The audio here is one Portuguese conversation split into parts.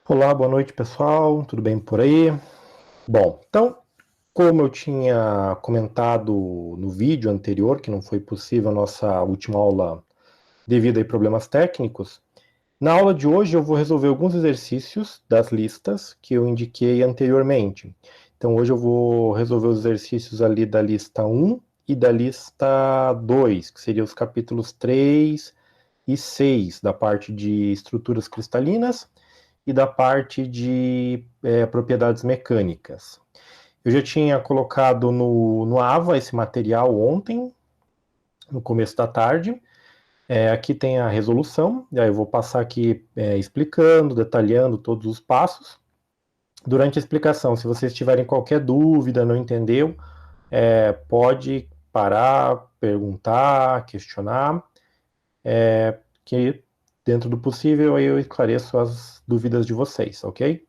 Olá, boa noite pessoal, tudo bem por aí? Bom, então, como eu tinha comentado no vídeo anterior, que não foi possível a nossa última aula devido a problemas técnicos, na aula de hoje eu vou resolver alguns exercícios das listas que eu indiquei anteriormente. Então, hoje eu vou resolver os exercícios ali da lista 1 e da lista 2, que seriam os capítulos 3 e 6, da parte de estruturas cristalinas e da parte de propriedades mecânicas. Eu já tinha colocado no AVA esse material ontem, no começo da tarde. Aqui tem a resolução, e aí eu vou passar aqui explicando, detalhando todos os passos. Durante a explicação, se vocês tiverem qualquer dúvida, não entendeu, pode parar, perguntar, questionar, que dentro do possível eu esclareço as dúvidas de vocês, ok?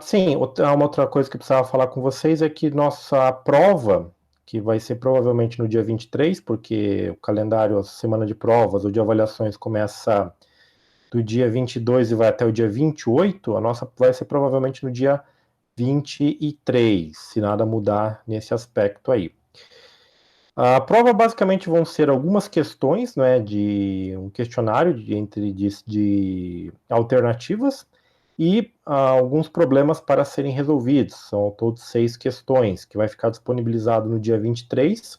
Sim, uma outra coisa que eu precisava falar com vocês é que nossa prova, que vai ser provavelmente no dia 23, porque o calendário, a semana de provas ou de avaliações começa do dia 22 e vai até o dia 28, a nossa vai ser provavelmente no dia 23, se nada mudar nesse aspecto aí. A prova basicamente vão ser algumas questões, né, de um questionário de alternativas e alguns problemas para serem resolvidos. São todos 6 questões, que vai ficar disponibilizado no dia 23,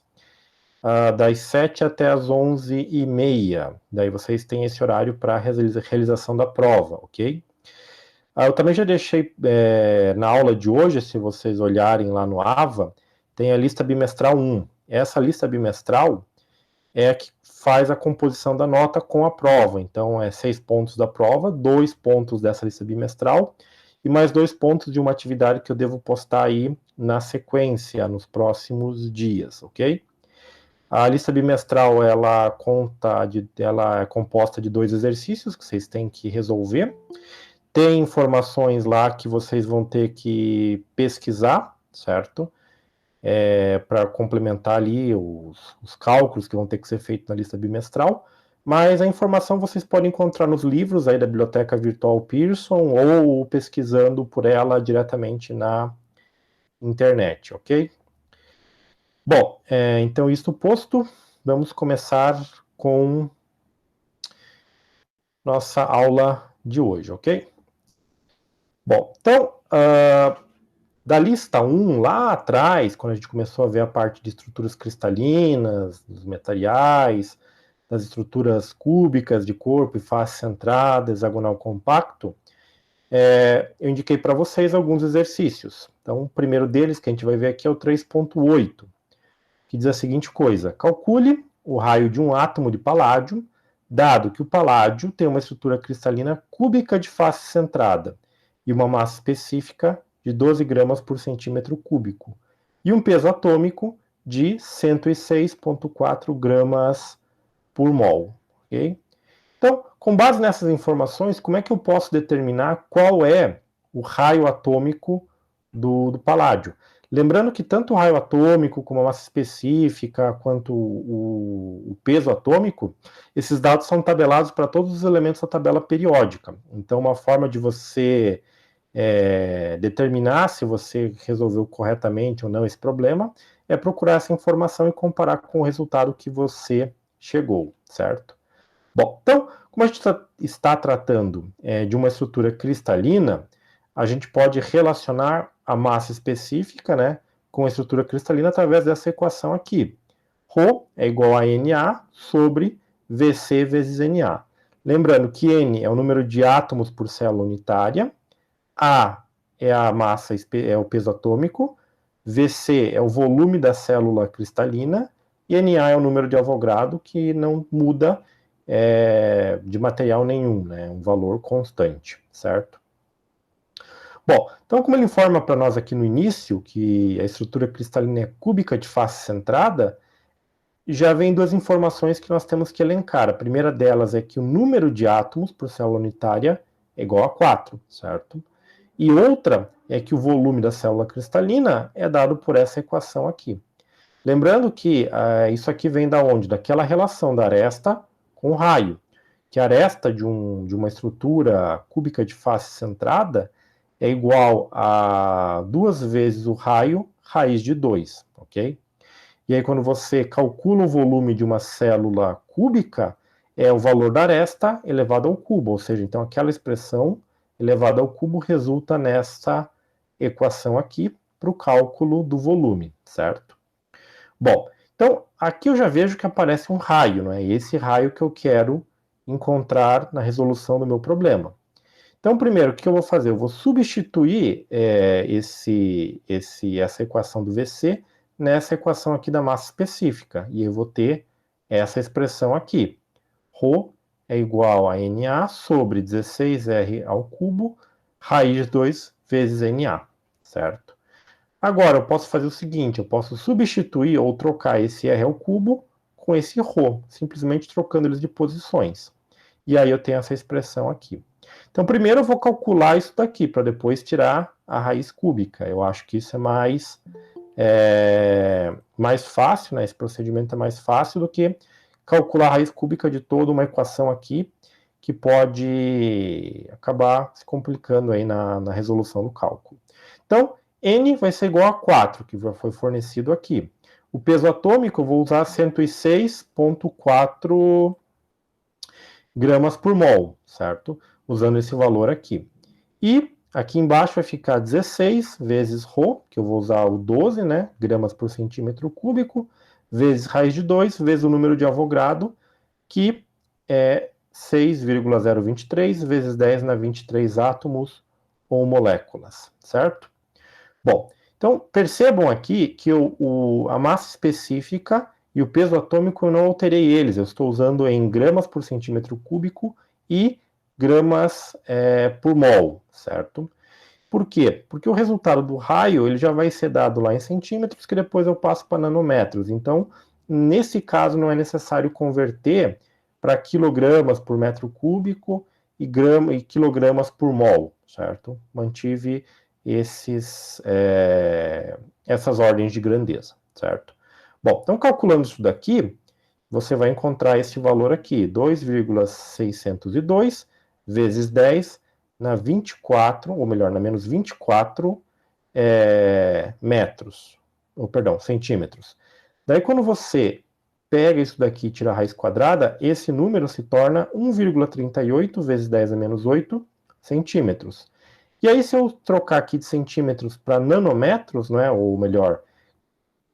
das 7 até as 11h30. Daí vocês têm esse horário para a realização da prova, ok? Eu também já deixei na aula de hoje, se vocês olharem lá no AVA, tem a lista bimestral 1. Essa lista bimestral é a que faz a composição da nota com a prova. Então, 6 pontos da prova, 2 pontos dessa lista bimestral e mais 2 pontos de uma atividade que eu devo postar aí na sequência, nos próximos dias, ok? A lista bimestral, ela é composta de 2 exercícios que vocês têm que resolver. Tem informações lá que vocês vão ter que pesquisar, certo? Para complementar ali os cálculos que vão ter que ser feitos na lista bimestral, mas a informação vocês podem encontrar nos livros aí da Biblioteca Virtual Pearson ou pesquisando por ela diretamente na internet, ok? Bom, então isto posto, vamos começar com nossa aula de hoje, ok? Bom, então, da lista 1, lá atrás, quando a gente começou a ver a parte de estruturas cristalinas, dos materiais, das estruturas cúbicas de corpo e face centrada, hexagonal compacto, eu indiquei para vocês alguns exercícios. Então, o primeiro deles, que a gente vai ver aqui, é o 3.8, que diz a seguinte coisa: calcule o raio de um átomo de paládio, dado que o paládio tem uma estrutura cristalina cúbica de face centrada e uma massa específica de 12 gramas por centímetro cúbico, e um peso atômico de 106,4 gramas por mol. Okay? Então, com base nessas informações, como é que eu posso determinar qual é o raio atômico do paládio? Lembrando que tanto o raio atômico, como a massa específica, quanto o peso atômico, esses dados são tabelados para todos os elementos da tabela periódica. Então, uma forma de você determinar se você resolveu corretamente ou não esse problema é procurar essa informação e comparar com o resultado que você chegou, certo? Bom, então, como a gente está tratando de uma estrutura cristalina, a gente pode relacionar a massa específica, né, com a estrutura cristalina através dessa equação aqui. Rho é igual a Na sobre Vc vezes Na. Lembrando que N é o número de átomos por célula unitária, A é a massa, é o peso atômico, Vc é o volume da célula cristalina e Na é o número de Avogadro, que não muda de material nenhum, né? Um valor constante, certo? Bom, então como ele informa para nós aqui no início que a estrutura cristalina é cúbica de face centrada, já vem duas informações que nós temos que elencar. A primeira delas é que o número de átomos por célula unitária é igual a 4, certo? E outra é que o volume da célula cristalina é dado por essa equação aqui. Lembrando que isso aqui vem da onde? Daquela relação da aresta com o raio. que a aresta de uma estrutura cúbica de face centrada é igual a 2 vezes o raio raiz de 2, ok? E aí, quando você calcula o volume de uma célula cúbica, é o valor da aresta elevado ao cubo, ou seja, então aquela expressão elevada ao cubo resulta nessa equação aqui para o cálculo do volume, certo? Bom, então aqui eu já vejo que aparece um raio, não é? E esse raio que eu quero encontrar na resolução do meu problema. Então, primeiro, o que eu vou fazer? Eu vou substituir essa equação do VC nessa equação aqui da massa específica. E eu vou ter essa expressão aqui. Rho é igual a NA sobre 16R ao cubo, raiz de 2 vezes NA, certo? Agora, eu posso fazer o seguinte, eu posso substituir ou trocar esse R ao cubo com esse Rho, simplesmente trocando eles de posições. E aí eu tenho essa expressão aqui. Então, primeiro eu vou calcular isso daqui, para depois tirar a raiz cúbica. Eu acho que isso é mais fácil, né? Esse procedimento é mais fácil do que calcular a raiz cúbica de toda uma equação aqui, que pode acabar se complicando aí na resolução do cálculo. Então, N vai ser igual a 4, que já foi fornecido aqui. O peso atômico eu vou usar 106,4 gramas por mol, certo? Usando esse valor aqui. E aqui embaixo vai ficar 16 vezes Rho, que eu vou usar o 12, né? Gramas por centímetro cúbico, vezes raiz de 2, vezes o número de Avogadro, que é 6,023 vezes 10 na 23 átomos ou moléculas, certo? Bom, então percebam aqui que a massa específica e o peso atômico eu não alterei eles, eu estou usando em gramas por centímetro cúbico e gramas por mol, certo? Por quê? Porque o resultado do raio ele já vai ser dado lá em centímetros, que depois eu passo para nanômetros. Então, nesse caso, não é necessário converter para quilogramas por metro cúbico e quilogramas por mol, certo? Mantive essas ordens de grandeza, certo? Bom, então calculando isso daqui, você vai encontrar esse valor aqui, 2,602 vezes 10 na 24, ou melhor, na menos 24 metros, ou perdão, centímetros. Daí quando você pega isso daqui e tira a raiz quadrada, esse número se torna 1,38 vezes 10 a menos 8 centímetros. E aí, se eu trocar aqui de centímetros para nanômetros, não é? Ou melhor,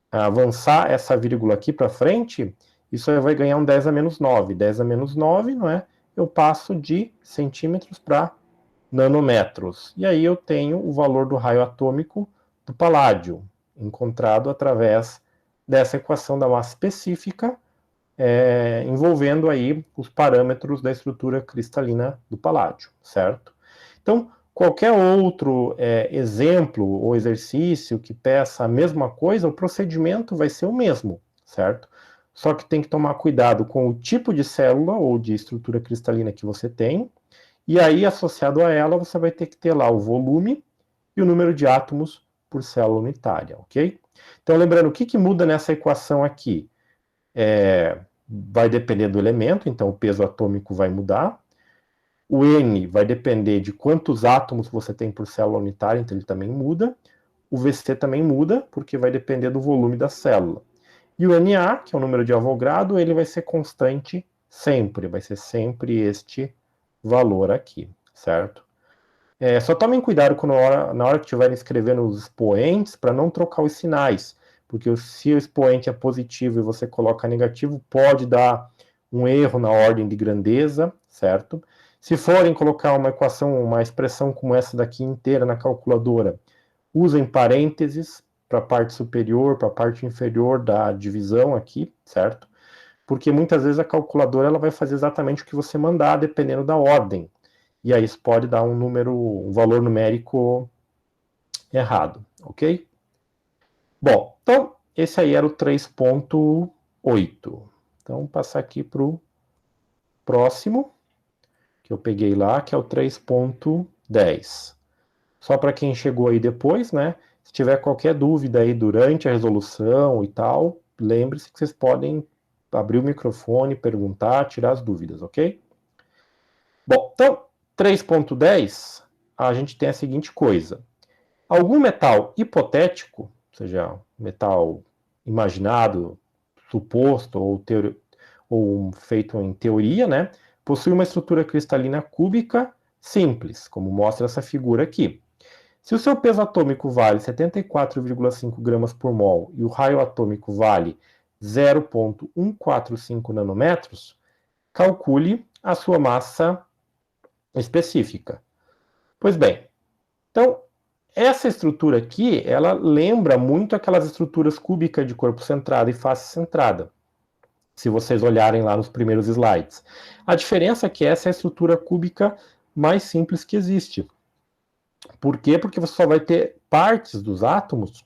avançar essa vírgula aqui para frente, isso aí vai ganhar um 10 a menos 9. 10 a menos 9, não é? Eu passo de centímetros para nanômetros. E aí eu tenho o valor do raio atômico do paládio, encontrado através dessa equação da massa específica, envolvendo aí os parâmetros da estrutura cristalina do paládio, certo? Então, qualquer outro exemplo ou exercício que peça a mesma coisa, o procedimento vai ser o mesmo, certo? Só que tem que tomar cuidado com o tipo de célula ou de estrutura cristalina que você tem, e aí, associado a ela, você vai ter que ter lá o volume e o número de átomos por célula unitária, ok? Então, lembrando, o que muda nessa equação aqui? Vai depender do elemento, então o peso atômico vai mudar. O N vai depender de quantos átomos você tem por célula unitária, então ele também muda. O VC também muda, porque vai depender do volume da célula. E o Na, que é o número de Avogadro, ele vai ser constante sempre, vai ser sempre este valor aqui, certo? Só tomem cuidado na hora que estiverem escrevendo os expoentes, para não trocar os sinais, porque se o expoente é positivo e você coloca negativo, pode dar um erro na ordem de grandeza, certo? Se forem colocar uma equação, uma expressão como essa daqui inteira na calculadora, usem parênteses para a parte superior, para a parte inferior da divisão aqui, certo? Porque muitas vezes a calculadora ela vai fazer exatamente o que você mandar, dependendo da ordem. E aí isso pode dar um valor numérico errado, ok? Bom, então esse aí era o 3.8. Então, vou passar aqui para o próximo, que eu peguei lá, que é o 3.10. Só para quem chegou aí depois, né? Se tiver qualquer dúvida aí durante a resolução e tal, lembre-se que vocês podem abrir o microfone, perguntar, tirar as dúvidas, ok? Bom, então, 3.10, a gente tem a seguinte coisa. Algum metal hipotético, ou seja, metal imaginado, suposto ou feito em teoria, né, possui uma estrutura cristalina cúbica simples, como mostra essa figura aqui. Se o seu peso atômico vale 74,5 gramas por mol e o raio atômico vale 0,145 nanômetros, calcule a sua massa específica. Pois bem, então, essa estrutura aqui, ela lembra muito aquelas estruturas cúbicas de corpo centrado e face centrada, se vocês olharem lá nos primeiros slides. A diferença é que essa é a estrutura cúbica mais simples que existe. Por quê? Porque você só vai ter partes dos átomos,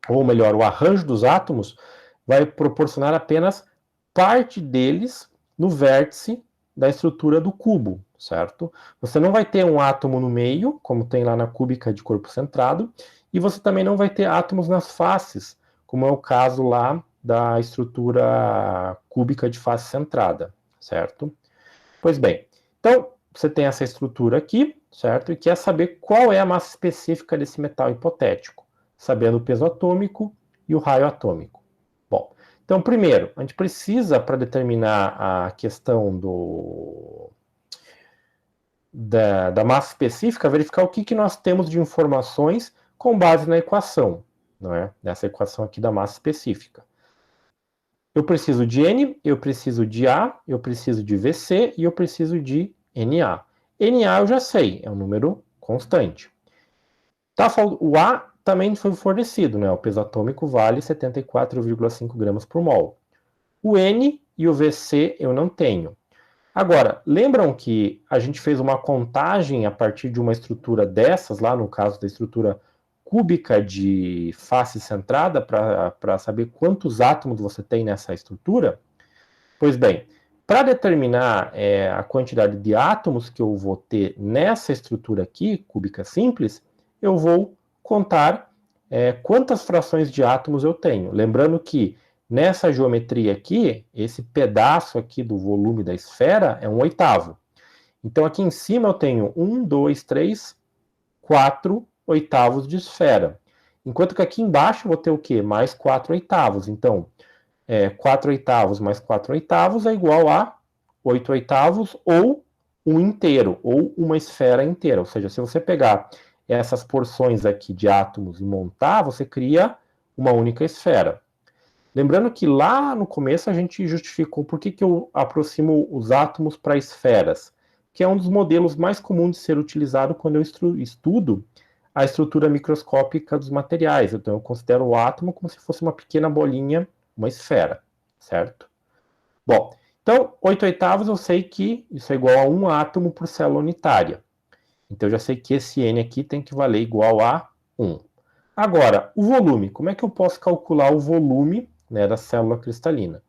ou melhor, o arranjo dos átomos vai proporcionar apenas parte deles no vértice da estrutura do cubo, certo? Você não vai ter um átomo no meio, como tem lá na cúbica de corpo centrado, e você também não vai ter átomos nas faces, como é o caso lá da estrutura cúbica de face centrada, certo? Pois bem, então você tem essa estrutura aqui, certo? E quer saber qual é a massa específica desse metal hipotético, sabendo o peso atômico e o raio atômico. Bom, então primeiro, a gente precisa, para determinar a questão da massa específica, verificar o que nós temos de informações com base na equação, não é? Nessa equação aqui da massa específica. Eu preciso de N, eu preciso de A, eu preciso de VC e eu preciso de NA. NA eu já sei, é um número constante. Tá, o A também foi fornecido, né? O peso atômico vale 74,5 gramas por mol. O N e o VC eu não tenho. Agora, lembram que a gente fez uma contagem a partir de uma estrutura dessas, lá no caso da estrutura cúbica de face centrada, para saber quantos átomos você tem nessa estrutura? Pois bem, para determinar a quantidade de átomos que eu vou ter nessa estrutura aqui, cúbica simples, eu vou contar quantas frações de átomos eu tenho. Lembrando que nessa geometria aqui, esse pedaço aqui do volume da esfera é 1/8. Então aqui em cima eu tenho 1, 2, 3, 4 oitavos de esfera. Enquanto que aqui embaixo eu vou ter o quê? Mais 4 oitavos. Então, 4 oitavos mais 4 oitavos é igual a 8 oitavos ou um inteiro, ou uma esfera inteira. Ou seja, se você pegar essas porções aqui de átomos e montar, você cria uma única esfera. Lembrando que lá no começo a gente justificou por que eu aproximo os átomos para esferas, que é um dos modelos mais comuns de ser utilizado quando eu estudo a estrutura microscópica dos materiais. Então eu considero o átomo como se fosse uma pequena bolinha, uma esfera, certo? Bom, então 8 oitavos eu sei que isso é igual a 1 átomo por célula unitária. Então eu já sei que esse N aqui tem que valer igual a 1. Agora, o volume. Como é que eu posso calcular o volume, né, da célula cristalina?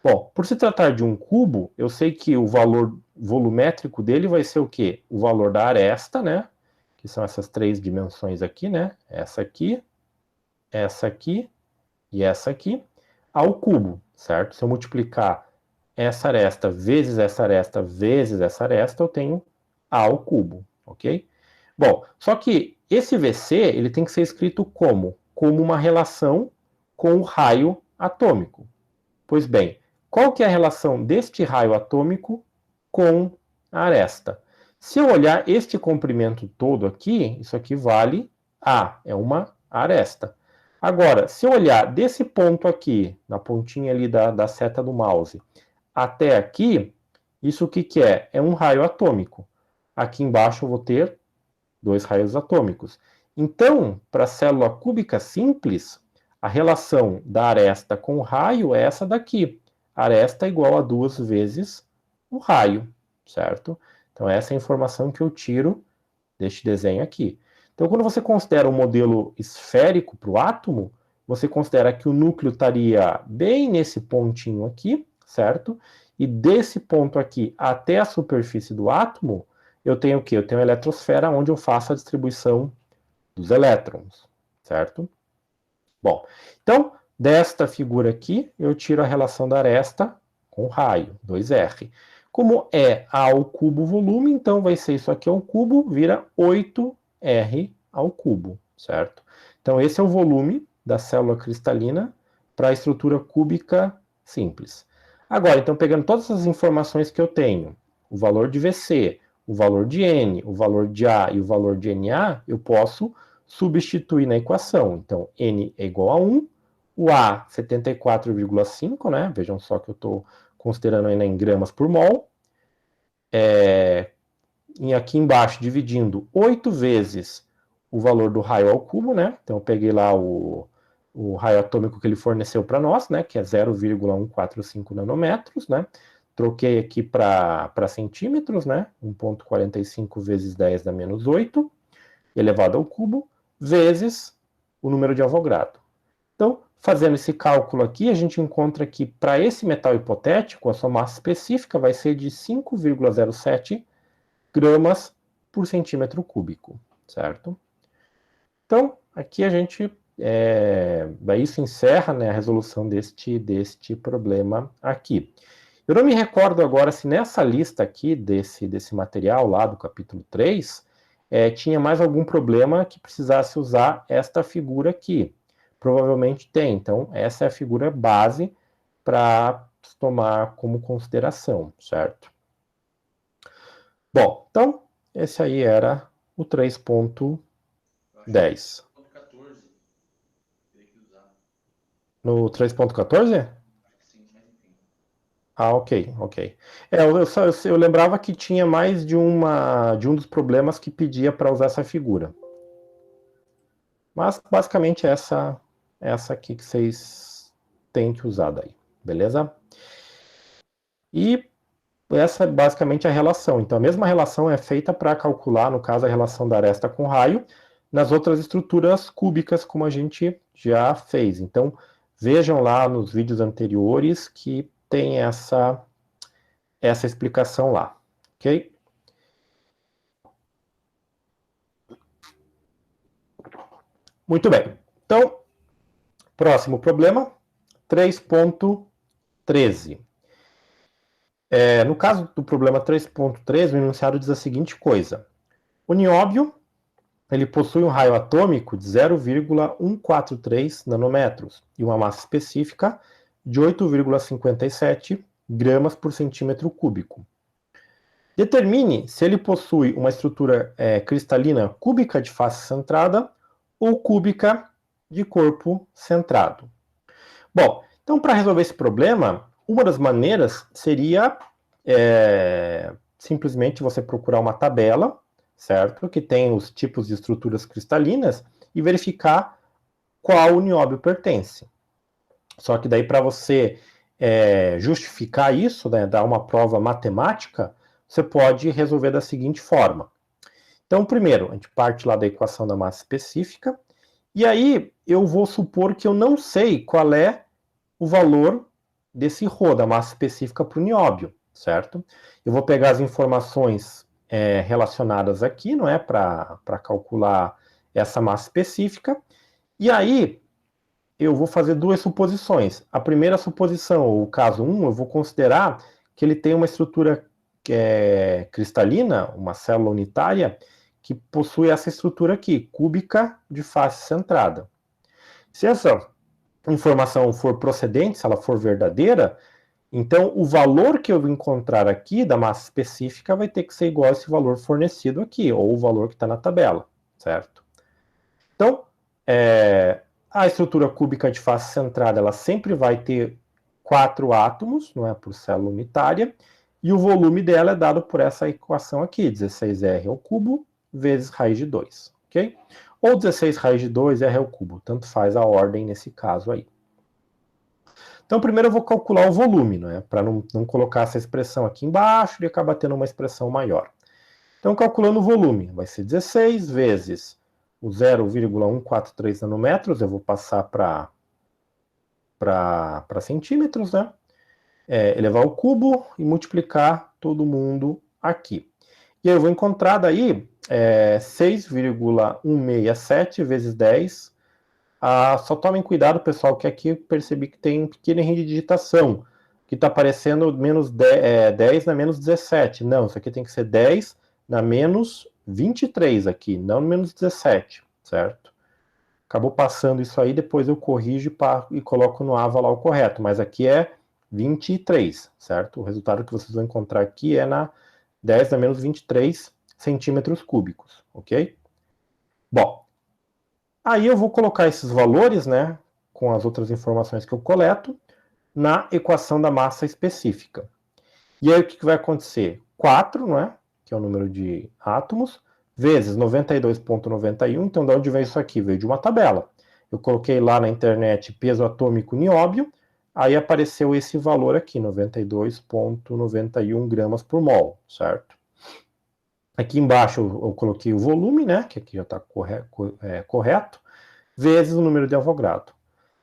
Bom, por se tratar de um cubo, eu sei que o valor volumétrico dele vai ser o quê? O valor da aresta, né? Que são essas três dimensões aqui, né? Essa aqui e essa aqui, ao cubo, certo? Se eu multiplicar essa aresta vezes essa aresta, eu tenho A ao cubo, ok? Bom, só que esse VC, ele tem que ser escrito como? Como uma relação com o raio atômico. Pois bem, qual que é a relação deste raio atômico com a aresta? Se eu olhar este comprimento todo aqui, isso aqui vale A, é uma aresta. Agora, se eu olhar desse ponto aqui, na pontinha ali da seta do mouse, até aqui, isso o que é? É um raio atômico. Aqui embaixo eu vou ter 2 raios atômicos. Então, para a célula cúbica simples, a relação da aresta com o raio é essa daqui. Aresta é igual a 2 vezes o raio, certo? Então, essa é a informação que eu tiro deste desenho aqui. Então, quando você considera um modelo esférico para o átomo, você considera que o núcleo estaria bem nesse pontinho aqui, certo? E desse ponto aqui até a superfície do átomo, eu tenho o quê? Eu tenho a eletrosfera, onde eu faço a distribuição dos elétrons, certo? Bom, então, desta figura aqui, eu tiro a relação da aresta com o raio, 2R. Como é A ao cubo volume, então vai ser isso aqui ao cubo, vira 8R ao cubo, certo? Então esse é o volume da célula cristalina para a estrutura cúbica simples. Agora, então, pegando todas as informações que eu tenho, o valor de VC, o valor de N, o valor de A e o valor de NA, eu posso substituir na equação. Então, N é igual a 1, o A 74,5, né? Vejam só que eu estou considerando ainda em gramas por mol. E aqui embaixo, dividindo 8 vezes o valor do raio ao cubo, né? Então, eu peguei lá o raio atômico que ele forneceu para nós, né? Que é 0,145 nanômetros, né? Troquei aqui para centímetros, né? 1,45 vezes 10 dá menos 8, elevado ao cubo, vezes o número de Avogadro. Então, fazendo esse cálculo aqui, a gente encontra que para esse metal hipotético, a sua massa específica vai ser de 5,07 gramas por centímetro cúbico, certo? Então, aqui a gente, isso encerra, né, a resolução deste problema aqui. Eu não me recordo agora se nessa lista aqui, desse material lá do capítulo 3, tinha mais algum problema que precisasse usar esta figura aqui. Provavelmente tem, então essa é a figura base para tomar como consideração, certo? Bom, então, esse aí era o 3.10. No 3.14? Ah, ok, ok. Eu lembrava que tinha mais de um dos problemas que pedia para usar essa figura. Mas, basicamente, essa aqui que vocês têm que usar daí, beleza? E essa é basicamente a relação. Então, a mesma relação é feita para calcular, no caso, a relação da aresta com raio, nas outras estruturas cúbicas, como a gente já fez. Então, vejam lá nos vídeos anteriores que tem essa explicação lá, ok? Muito bem. Então, próximo problema, 3.13. No caso do problema 3.13, o enunciado diz a seguinte coisa. O nióbio, ele possui um raio atômico de 0,143 nanômetros e uma massa específica de 8,57 gramas por centímetro cúbico. Determine se ele possui uma estrutura cristalina cúbica de face centrada ou cúbica de corpo centrado. Bom, então para resolver esse problema, uma das maneiras seria simplesmente você procurar uma tabela, certo? Que tem os tipos de estruturas cristalinas e verificar qual o nióbio pertence. Só que daí para você justificar isso, né, dar uma prova matemática, você pode resolver da seguinte forma. Então, primeiro, a gente parte lá da equação da massa específica, e aí eu vou supor que eu não sei qual é o valor desse ρ, da massa específica para o nióbio, certo? Eu vou pegar as informações relacionadas aqui, não é, para calcular essa massa específica, e aí eu vou fazer duas suposições. A primeira suposição, o caso 1, eu vou considerar que ele tem uma estrutura cristalina, uma célula unitária, que possui essa estrutura aqui, cúbica de face centrada. Se essa informação for procedente, se ela for verdadeira, então o valor que eu vou encontrar aqui da massa específica vai ter que ser igual a esse valor fornecido aqui, ou o valor que está na tabela, certo? Então, a estrutura cúbica de face centrada, ela sempre vai ter 4 átomos, não é, por célula unitária, e o volume dela é dado por essa equação aqui, 16R ao cubo vezes raiz de 2, ok? Ou 16 raiz de 2 R ao cubo, tanto faz a ordem nesse caso aí. Então, primeiro eu vou calcular o volume, né, para não colocar essa expressão aqui embaixo e acabar tendo uma expressão maior. Então, calculando o volume, vai ser 16 vezes o 0,143 nanômetros, eu vou passar para centímetros, né? Elevar ao cubo e multiplicar todo mundo aqui. E aí eu vou encontrar daí 6,167 vezes 10. Só tomem cuidado, pessoal, que aqui eu percebi que tem um pequeno erro de digitação. que está aparecendo menos 10 na menos 17. Não, isso aqui tem que ser 10 na menos 23 aqui, não menos 17, certo? Acabou passando isso aí, depois eu corrijo e coloco no AVA lá o correto, mas aqui é 23, certo? O resultado que vocês vão encontrar aqui é na 10 na menos 23 centímetros cúbicos, ok? Bom, aí eu vou colocar esses valores, né, com as outras informações que eu coleto, na equação da massa específica. E aí o que vai acontecer? 4, não é? Que é o número de átomos, vezes 92,91. Então, de onde veio isso aqui? Veio de uma tabela. Eu coloquei lá na internet peso atômico nióbio, aí apareceu esse valor aqui, 92,91 gramas por mol, certo? Aqui embaixo eu coloquei o volume, né? Que aqui já está correto, vezes o número de Avogadro.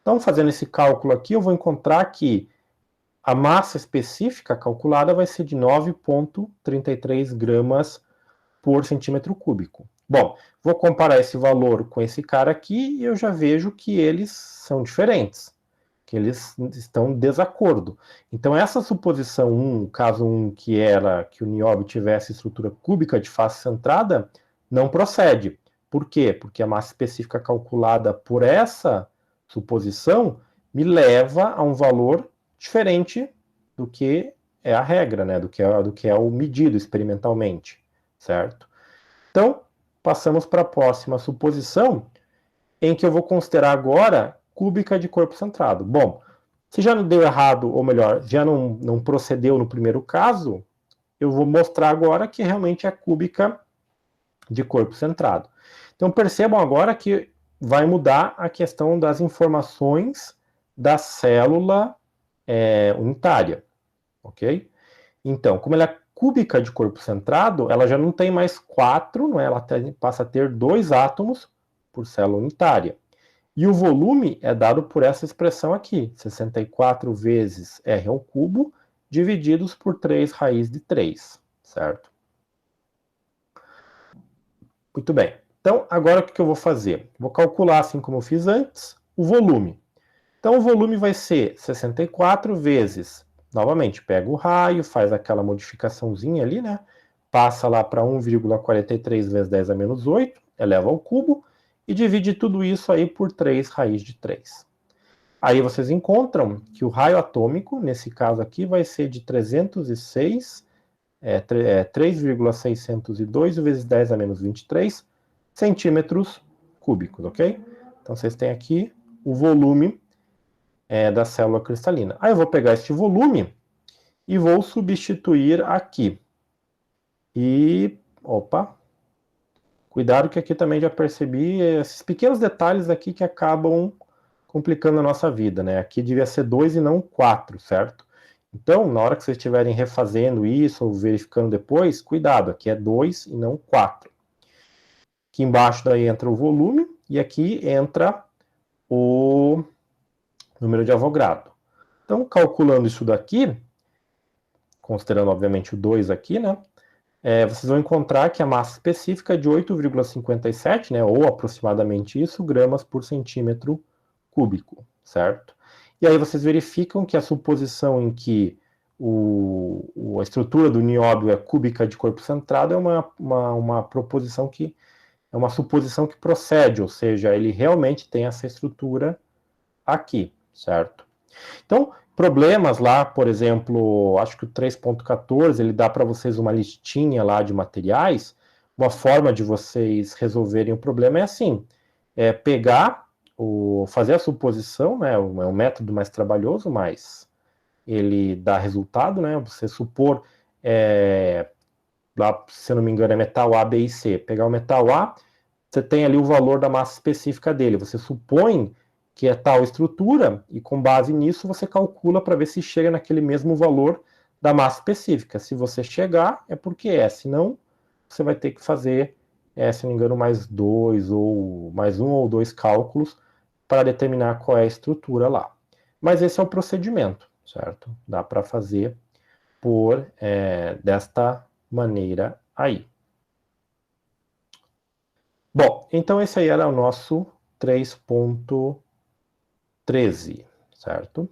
Então, fazendo esse cálculo aqui, eu vou encontrar que a massa específica calculada vai ser de 9,33 gramas por centímetro cúbico. Bom, vou comparar esse valor com esse cara aqui e eu já vejo que eles são diferentes, que eles estão em desacordo. Então, essa suposição 1, caso 1, que era que o nióbio tivesse estrutura cúbica de face centrada, não procede. Por quê? Porque a massa específica calculada por essa suposição me leva a um valor diferente do que é a regra, né? do que é o medido experimentalmente, certo? Então, passamos para a próxima suposição, em que eu vou considerar agora cúbica de corpo centrado. Bom, se já não deu errado, ou melhor, já não procedeu no primeiro caso, eu vou mostrar agora que realmente é cúbica de corpo centrado. Então, percebam agora que vai mudar a questão das informações da célula unitária, ok? Então, como ela é cúbica de corpo centrado, ela já não tem mais 4, não é? Ela passa a ter 2 átomos por célula unitária. E o volume é dado por essa expressão aqui, 64 vezes R ao cubo, divididos por 3 raiz de 3, certo? Muito bem. Então, agora o que eu vou fazer? Vou calcular, assim como eu fiz antes, o volume. Então, o volume vai ser 64 vezes, novamente, pega o raio, faz aquela modificaçãozinha ali, né? Passa lá para 1,43 vezes 10 a menos 8, eleva ao cubo, e divide tudo isso aí por 3 raiz de 3. Aí vocês encontram que o raio atômico, nesse caso aqui, vai ser de 306, 3,602 vezes 10 a menos 23 centímetros cúbicos, ok? Então vocês têm aqui o volume da célula cristalina. Aí eu vou pegar este volume e vou substituir aqui. E, opa, cuidado que aqui também já percebi esses pequenos detalhes aqui que acabam complicando a nossa vida, né? Aqui devia ser 2 e não 4, certo? Então, na hora que vocês estiverem refazendo isso ou verificando depois, cuidado, aqui é 2 e não 4. Aqui embaixo daí entra o volume e aqui entra o número de Avogadro. Então, calculando isso daqui, considerando obviamente o 2 aqui, né? Vocês vão encontrar que a massa específica é de 8,57, né, ou aproximadamente isso, gramas por centímetro cúbico, certo? E aí vocês verificam que a suposição em que a estrutura do nióbio é cúbica de corpo centrado é uma proposição que é uma suposição que procede, ou seja, ele realmente tem essa estrutura aqui, certo? Então, problemas lá, por exemplo, acho que o 3.14, ele dá para vocês uma listinha lá de materiais. Uma forma de vocês resolverem o problema é assim, fazer a suposição, né, é um método mais trabalhoso, mas ele dá resultado, né, você supor, lá, se eu não me engano, é metal A, B e C. Pegar o metal A, você tem ali o valor da massa específica dele, você supõe que é tal estrutura, e com base nisso você calcula para ver se chega naquele mesmo valor da massa específica. Se você chegar, é porque é, senão você vai ter que fazer, se não me engano, mais um ou dois cálculos para determinar qual é a estrutura lá. Mas esse é o procedimento, certo? Dá para fazer desta maneira aí. Bom, então esse aí era o nosso 3.13, certo?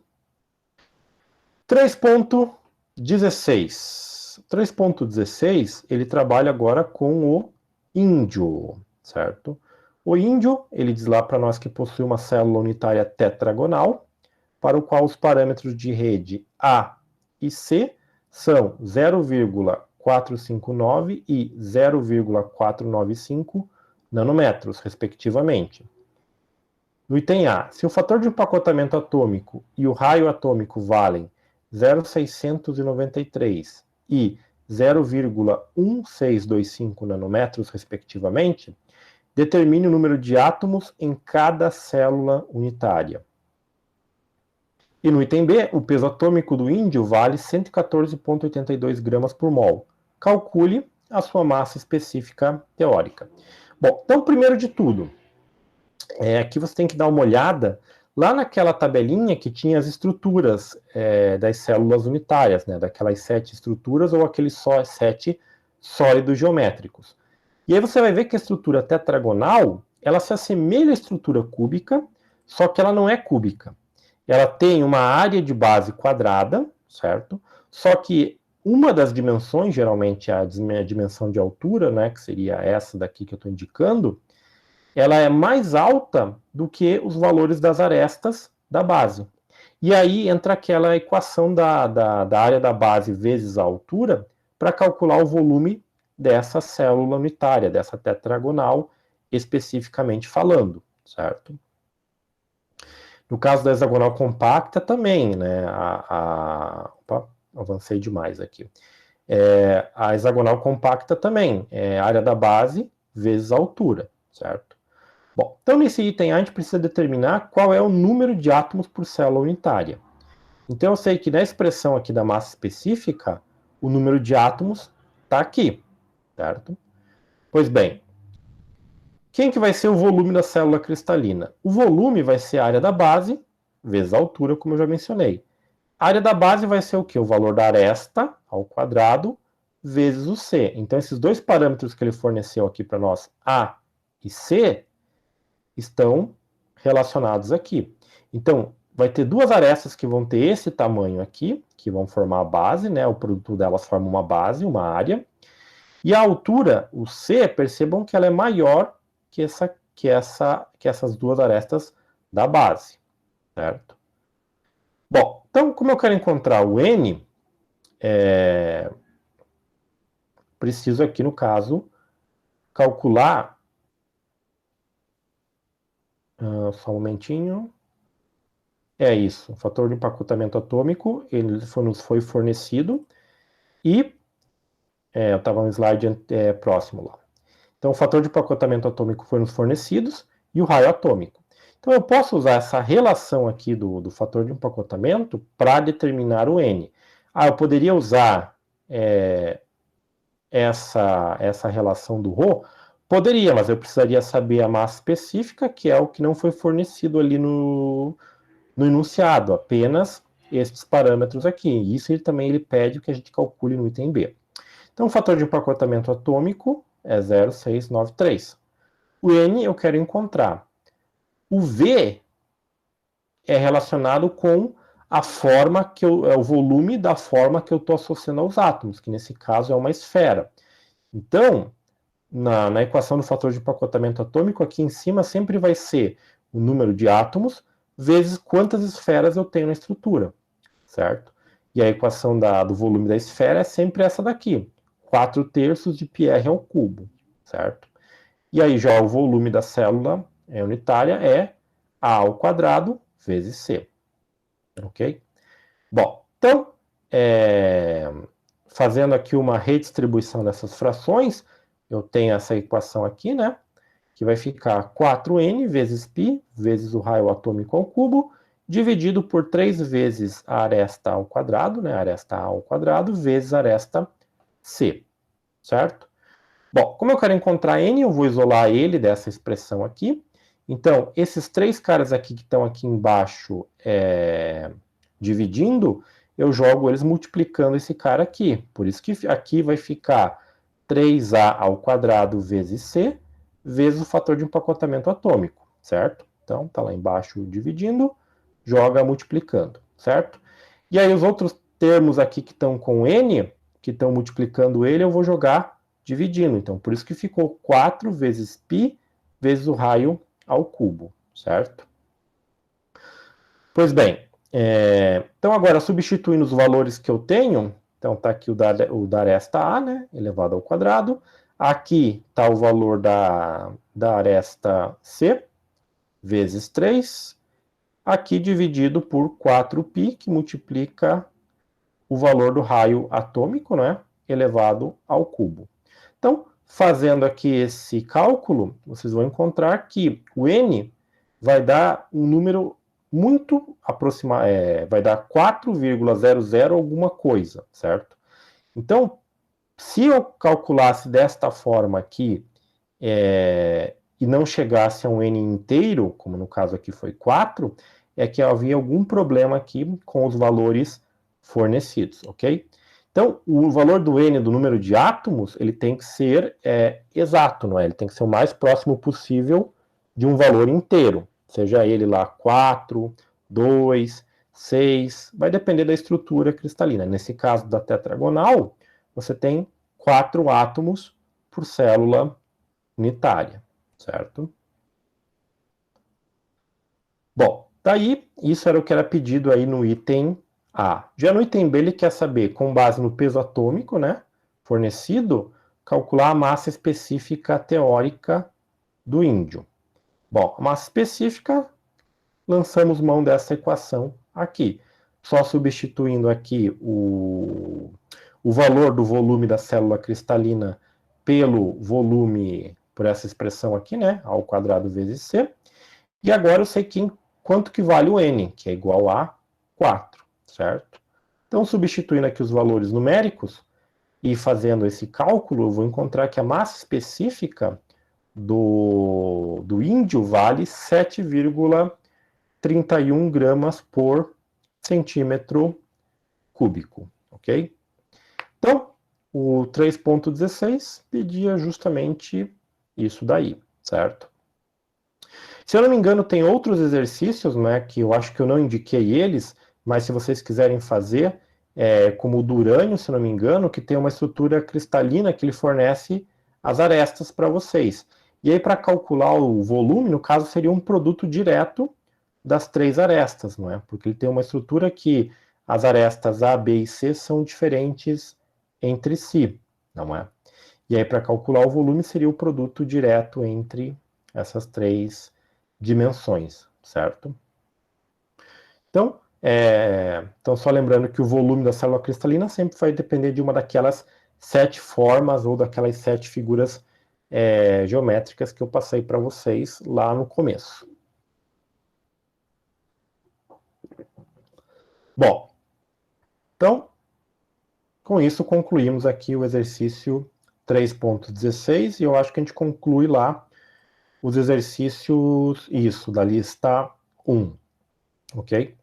3.16. 3.16, ele trabalha agora com o índio, certo? O índio, ele diz lá para nós que possui uma célula unitária tetragonal, para o qual os parâmetros de rede A e C são 0,459 e 0,495 nanômetros, respectivamente. No item A, se o fator de empacotamento atômico e o raio atômico valem 0,693 e 0,1625 nanômetros, respectivamente, determine o número de átomos em cada célula unitária. E no item B, o peso atômico do índio vale 114,82 gramas por mol. Calcule a sua massa específica teórica. Bom, então, primeiro de tudo, aqui você tem que dar uma olhada lá naquela tabelinha que tinha as estruturas das células unitárias, né, daquelas 7 estruturas ou aqueles 7 sólidos geométricos. E aí você vai ver que a estrutura tetragonal, ela se assemelha à estrutura cúbica, só que ela não é cúbica. Ela tem uma área de base quadrada, certo? Só que uma das dimensões, geralmente a dimensão de altura, né, que seria essa daqui que eu estou indicando, ela é mais alta do que os valores das arestas da base. E aí entra aquela equação da área da base vezes a altura para calcular o volume dessa célula unitária, dessa tetragonal, especificamente falando, certo? No caso da hexagonal compacta também, né? Opa, avancei demais aqui. A hexagonal compacta também é a área da base vezes a altura, certo? Bom, então nesse item A, a gente precisa determinar qual é o número de átomos por célula unitária. Então eu sei que na expressão aqui da massa específica, o número de átomos está aqui, certo? Pois bem, quem que vai ser o volume da célula cristalina? O volume vai ser a área da base vezes a altura, como eu já mencionei. A área da base vai ser o quê? O valor da aresta ao quadrado vezes o C. Então esses dois parâmetros que ele forneceu aqui para nós, A e C, estão relacionados aqui. Então, vai ter duas arestas que vão ter esse tamanho aqui, que vão formar a base, né? O produto delas forma uma base, uma área. E a altura, o C, percebam que ela é maior que essas duas arestas da base, certo? Bom, então, como eu quero encontrar o N, preciso aqui, no caso, calcular. Só um momentinho. É isso, o fator de empacotamento atômico, ele nos foi fornecido, e eu estava no slide próximo lá. Então, o fator de empacotamento atômico foi nos fornecidos, e o raio atômico. Então, eu posso usar essa relação aqui do fator de empacotamento para determinar o N. Eu poderia usar essa relação do ρ? Poderia, mas eu precisaria saber a massa específica, que é o que não foi fornecido ali no enunciado, apenas esses parâmetros aqui. Isso ele pede que a gente calcule no item B. Então, o fator de empacotamento atômico é 0,693. O N eu quero encontrar. O V é relacionado com a forma que o volume da forma que eu estou associando aos átomos, que nesse caso é uma esfera. Então, na equação do fator de empacotamento atômico, aqui em cima sempre vai ser o número de átomos vezes quantas esferas eu tenho na estrutura, certo? E a equação do volume da esfera é sempre essa daqui, 4/3 de πr ao cubo, certo? E aí já o volume da célula unitária é A ao quadrado vezes C, ok? Bom, então, fazendo aqui uma redistribuição dessas frações, eu tenho essa equação aqui, né? Que vai ficar 4n vezes π vezes o raio atômico ao cubo, dividido por 3 vezes a aresta ao quadrado, né? A aresta A ao quadrado, vezes a aresta C, certo? Bom, como eu quero encontrar n, eu vou isolar ele dessa expressão aqui. Então, esses três caras aqui que estão aqui embaixo dividindo, eu jogo eles multiplicando esse cara aqui. Por isso que aqui vai ficar 3a ao quadrado vezes c, vezes o fator de empacotamento atômico, certo? Então, tá lá embaixo dividindo, joga multiplicando, certo? E aí os outros termos aqui que estão com N, que estão multiplicando ele, eu vou jogar dividindo. Então, por isso que ficou 4 vezes π vezes o raio ao cubo, certo? Pois bem, então agora substituindo os valores que eu tenho, então está aqui o da aresta A, né, elevado ao quadrado. Aqui está o valor da aresta C, vezes 3. Aqui dividido por 4π, que multiplica o valor do raio atômico, né, elevado ao cubo. Então, fazendo aqui esse cálculo, vocês vão encontrar que o N vai dar um número muito aproximado, vai dar 4,00 alguma coisa, certo? Então, se eu calculasse desta forma aqui, e não chegasse a um N inteiro, como no caso aqui foi 4, é que havia algum problema aqui com os valores fornecidos, ok? Então, o valor do N, do número de átomos, ele tem que ser exato, não é? Ele tem que ser o mais próximo possível de um valor inteiro, seja ele lá 4, 2, 6, vai depender da estrutura cristalina. Nesse caso da tetragonal, você tem 4 átomos por célula unitária, certo? Bom, daí, isso era o que era pedido aí no item A. Já no item B, ele quer saber, com base no peso atômico, né, fornecido, calcular a massa específica teórica do índio. Bom, a massa específica, lançamos mão dessa equação aqui. Só substituindo aqui o valor do volume da célula cristalina pelo volume, por essa expressão aqui, né, ao quadrado vezes C. E agora eu sei quanto que vale o N, que é igual a 4, certo? Então, substituindo aqui os valores numéricos e fazendo esse cálculo, eu vou encontrar que a massa específica do índio vale 7,31 gramas por centímetro cúbico, ok? Então, o 3.16 pedia justamente isso daí, certo? Se eu não me engano, tem outros exercícios, né, que eu acho que eu não indiquei eles, mas se vocês quiserem fazer, como o do urânio, se eu não me engano, que tem uma estrutura cristalina que ele fornece as arestas para vocês. E aí, para calcular o volume, no caso, seria um produto direto das 3 arestas, não é? Porque ele tem uma estrutura que as arestas A, B e C são diferentes entre si, não é? E aí, para calcular o volume, seria o produto direto entre essas 3 dimensões, certo? Então, só lembrando que o volume da célula cristalina sempre vai depender de uma daquelas 7 formas ou daquelas 7 figuras geométricas que eu passei para vocês lá no começo. Bom, então, com isso concluímos aqui o exercício 3.16 e eu acho que a gente conclui lá os exercícios, isso, da lista 1, ok?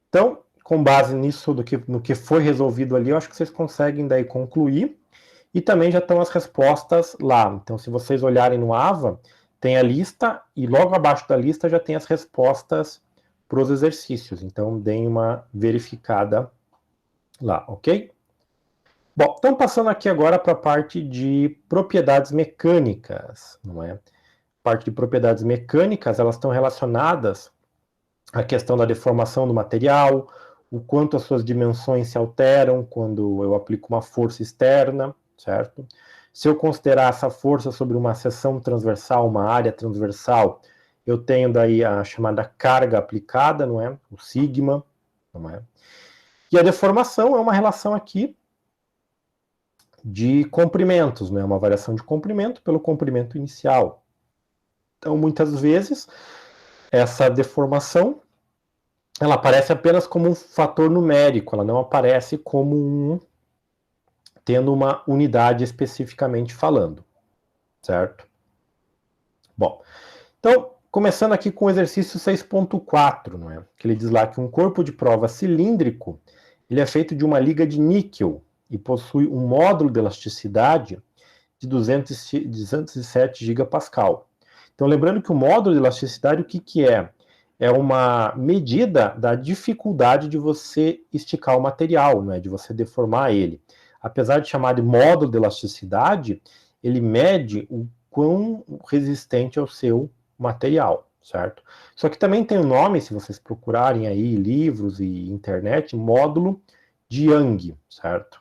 Então, com base nisso, no que foi resolvido ali, eu acho que vocês conseguem daí concluir. E também já estão as respostas lá. Então, se vocês olharem no AVA, tem a lista e logo abaixo da lista já tem as respostas para os exercícios. Então, deem uma verificada lá, ok? Bom, então passando aqui agora para a parte de propriedades mecânicas, não é? A parte de propriedades mecânicas, elas estão relacionadas à questão da deformação do material, o quanto as suas dimensões se alteram quando eu aplico uma força externa, certo? Se eu considerar essa força sobre uma seção transversal, uma área transversal, eu tenho daí a chamada carga aplicada, não é? O sigma, não é? E a deformação é uma relação aqui de comprimentos, né? Uma variação de comprimento pelo comprimento inicial. Então, muitas vezes, essa deformação ela aparece apenas como um fator numérico, ela não aparece como tendo uma unidade especificamente falando, certo? Bom, então, começando aqui com o exercício 6.4, não é? Que ele diz lá que um corpo de prova cilíndrico, ele é feito de uma liga de níquel e possui um módulo de elasticidade de 207 gigapascal. Então, lembrando que o módulo de elasticidade, o que é? é uma medida da dificuldade de você esticar o material, né, de você deformar ele. Apesar de chamar de módulo de elasticidade, ele mede o quão resistente é o seu material, certo? Só que também tem um nome, se vocês procurarem aí livros e internet, módulo de Young, certo?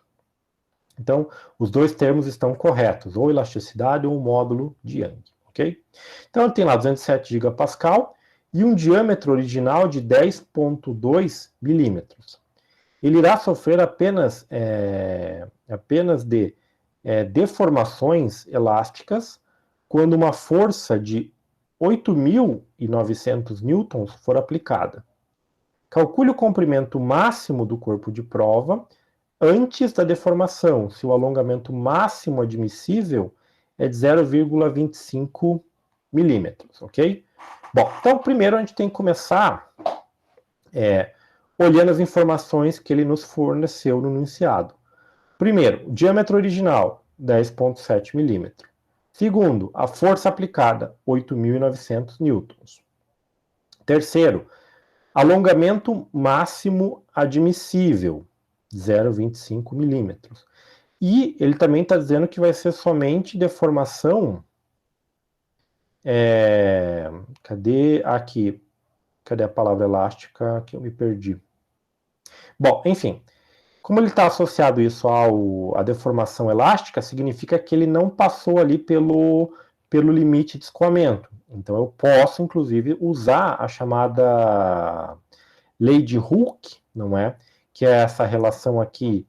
Então, os dois termos estão corretos, ou elasticidade ou módulo de Young, ok? Então, ele tem lá 207 gigapascal e um diâmetro original de 10,2 milímetros. Ele irá sofrer apenas de deformações elásticas quando uma força de 8.900 newtons for aplicada. Calcule o comprimento máximo do corpo de prova antes da deformação, se o alongamento máximo admissível é de 0,25 milímetros, ok? Bom, então primeiro a gente tem que começar olhando as informações que ele nos forneceu no enunciado. Primeiro, o diâmetro original, 10,7 milímetros. Segundo, a força aplicada, 8.900 newtons. Terceiro, alongamento máximo admissível, 0,25 milímetros. E ele também está dizendo que vai ser somente deformação. Cadê aqui? Cadê a palavra elástica que eu me perdi? Bom, enfim, como ele está associado isso à deformação elástica, significa que ele não passou ali pelo limite de escoamento. Então eu posso, inclusive, usar a chamada lei de Hooke, não é? Que é essa relação aqui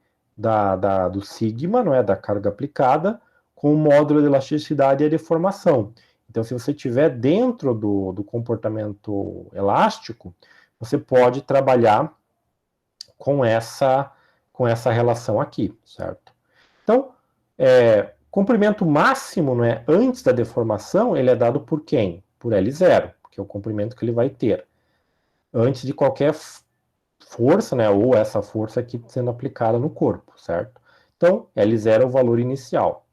do sigma, não é? Da carga aplicada, com o módulo de elasticidade e a deformação. Então, se você estiver dentro do comportamento elástico, você pode trabalhar com essa relação aqui, certo? Então, comprimento máximo, não é, antes da deformação, ele é dado por quem? Por L0, que é o comprimento que ele vai ter. Antes de qualquer força, né, ou essa força aqui sendo aplicada no corpo, certo? Então, L0 é o valor inicial.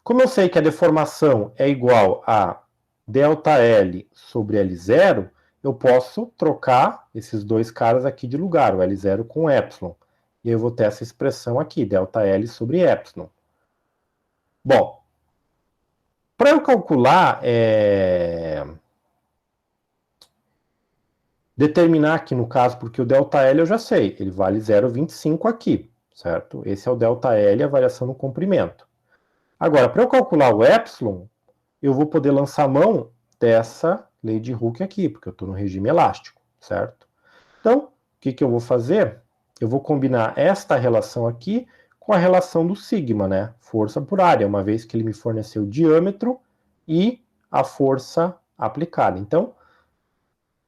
Como eu sei que a deformação é igual a ΔL sobre L0, eu posso trocar esses dois caras aqui de lugar, o L0 com ε. E eu vou ter essa expressão aqui, ΔL sobre ε. Bom, para eu calcular, determinar aqui no caso, porque o ΔL eu já sei, ele vale 0,25 aqui, certo? Esse é o ΔL, a variação no comprimento. Agora, para eu calcular o ε, eu vou poder lançar mão dessa lei de Hooke aqui, porque eu estou no regime elástico, certo? Então, o que eu vou fazer? Eu vou combinar esta relação aqui com a relação do sigma, né? Força por área, uma vez que ele me forneceu o diâmetro e a força aplicada. Então,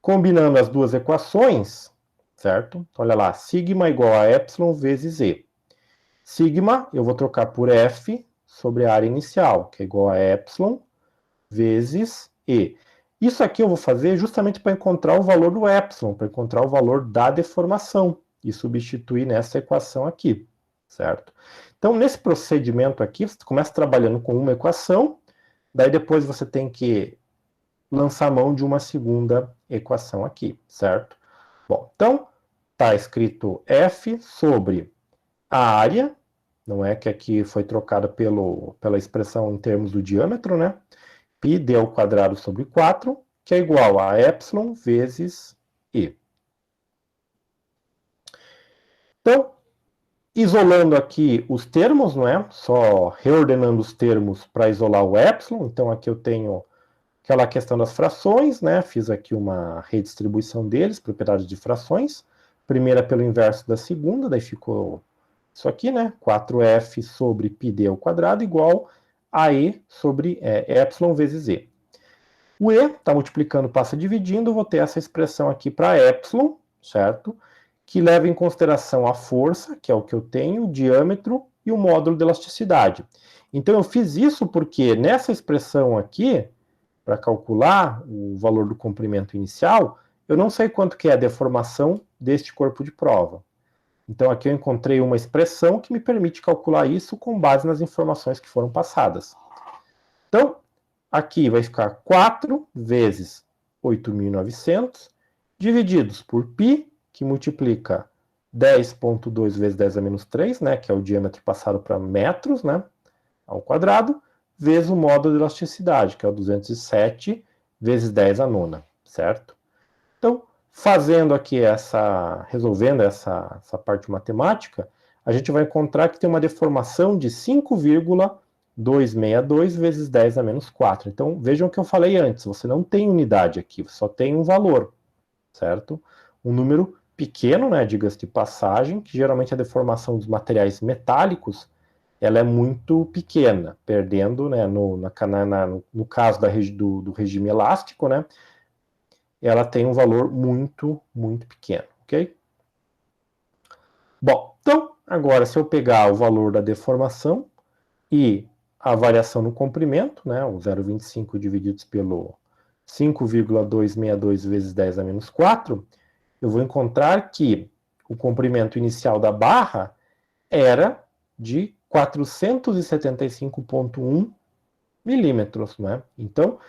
combinando as duas equações, certo? Olha lá, sigma igual a ε vezes E. Sigma eu vou trocar por F sobre a área inicial, que é igual a ε vezes E. Isso aqui eu vou fazer justamente para encontrar o valor do ε, para encontrar o valor da deformação e substituir nessa equação aqui, certo? Então, nesse procedimento aqui, você começa trabalhando com uma equação, daí depois você tem que lançar mão de uma segunda equação aqui, certo? Bom, então, está escrito F sobre a área, não é que aqui foi trocada pela expressão em termos do diâmetro, né? Πd ao quadrado sobre 4, que é igual a ε vezes E. Então, isolando aqui os termos, não é? Só reordenando os termos para isolar o ε. Então, aqui eu tenho aquela questão das frações, né? Fiz aqui uma redistribuição deles, propriedades de frações. Primeira pelo inverso da segunda, daí ficou isso aqui, né? 4f sobre πd ao quadrado igual a E sobre ε vezes E. O E está multiplicando, passa dividindo, vou ter essa expressão aqui para ε, certo? Que leva em consideração a força, que é o que eu tenho, o diâmetro e o módulo de elasticidade. Então eu fiz isso porque nessa expressão aqui, para calcular o valor do comprimento inicial, eu não sei quanto que é a deformação deste corpo de prova. Então aqui eu encontrei uma expressão que me permite calcular isso com base nas informações que foram passadas. Então, aqui vai ficar 4 vezes 8.900, divididos por π, que multiplica 10,2 vezes 10 a menos 3, né, que é o diâmetro passado para metros, né, ao quadrado, vezes o módulo de elasticidade, que é o 207 vezes 10 a nona, certo? Então, resolvendo essa parte matemática, a gente vai encontrar que tem uma deformação de 5,262 vezes 10 a menos 4. Então, vejam o que eu falei antes, você não tem unidade aqui, você só tem um valor, certo? Um número pequeno, né, diga-se de passagem, que geralmente a deformação dos materiais metálicos, ela é muito pequena, perdendo, né, no caso do regime elástico, né, ela tem um valor muito, muito pequeno, ok? Bom, então, agora se eu pegar o valor da deformação e a variação no comprimento, né, o 0,25 divididos pelo 5,262 vezes 10 a menos 4, eu vou encontrar que o comprimento inicial da barra era de 475,1 milímetros, né? Então,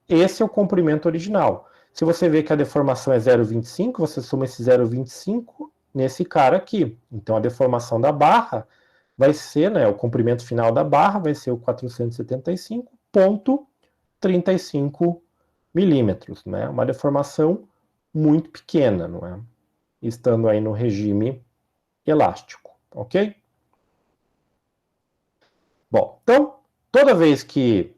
esse é o comprimento original. Se você vê que a deformação é 0,25, você soma esse 0,25 nesse cara aqui. Então, a deformação da barra vai ser, né, o comprimento final da barra vai ser o 475,35 milímetros, né? Uma deformação muito pequena, não é? Estando aí no regime elástico, ok? Bom, então, toda vez que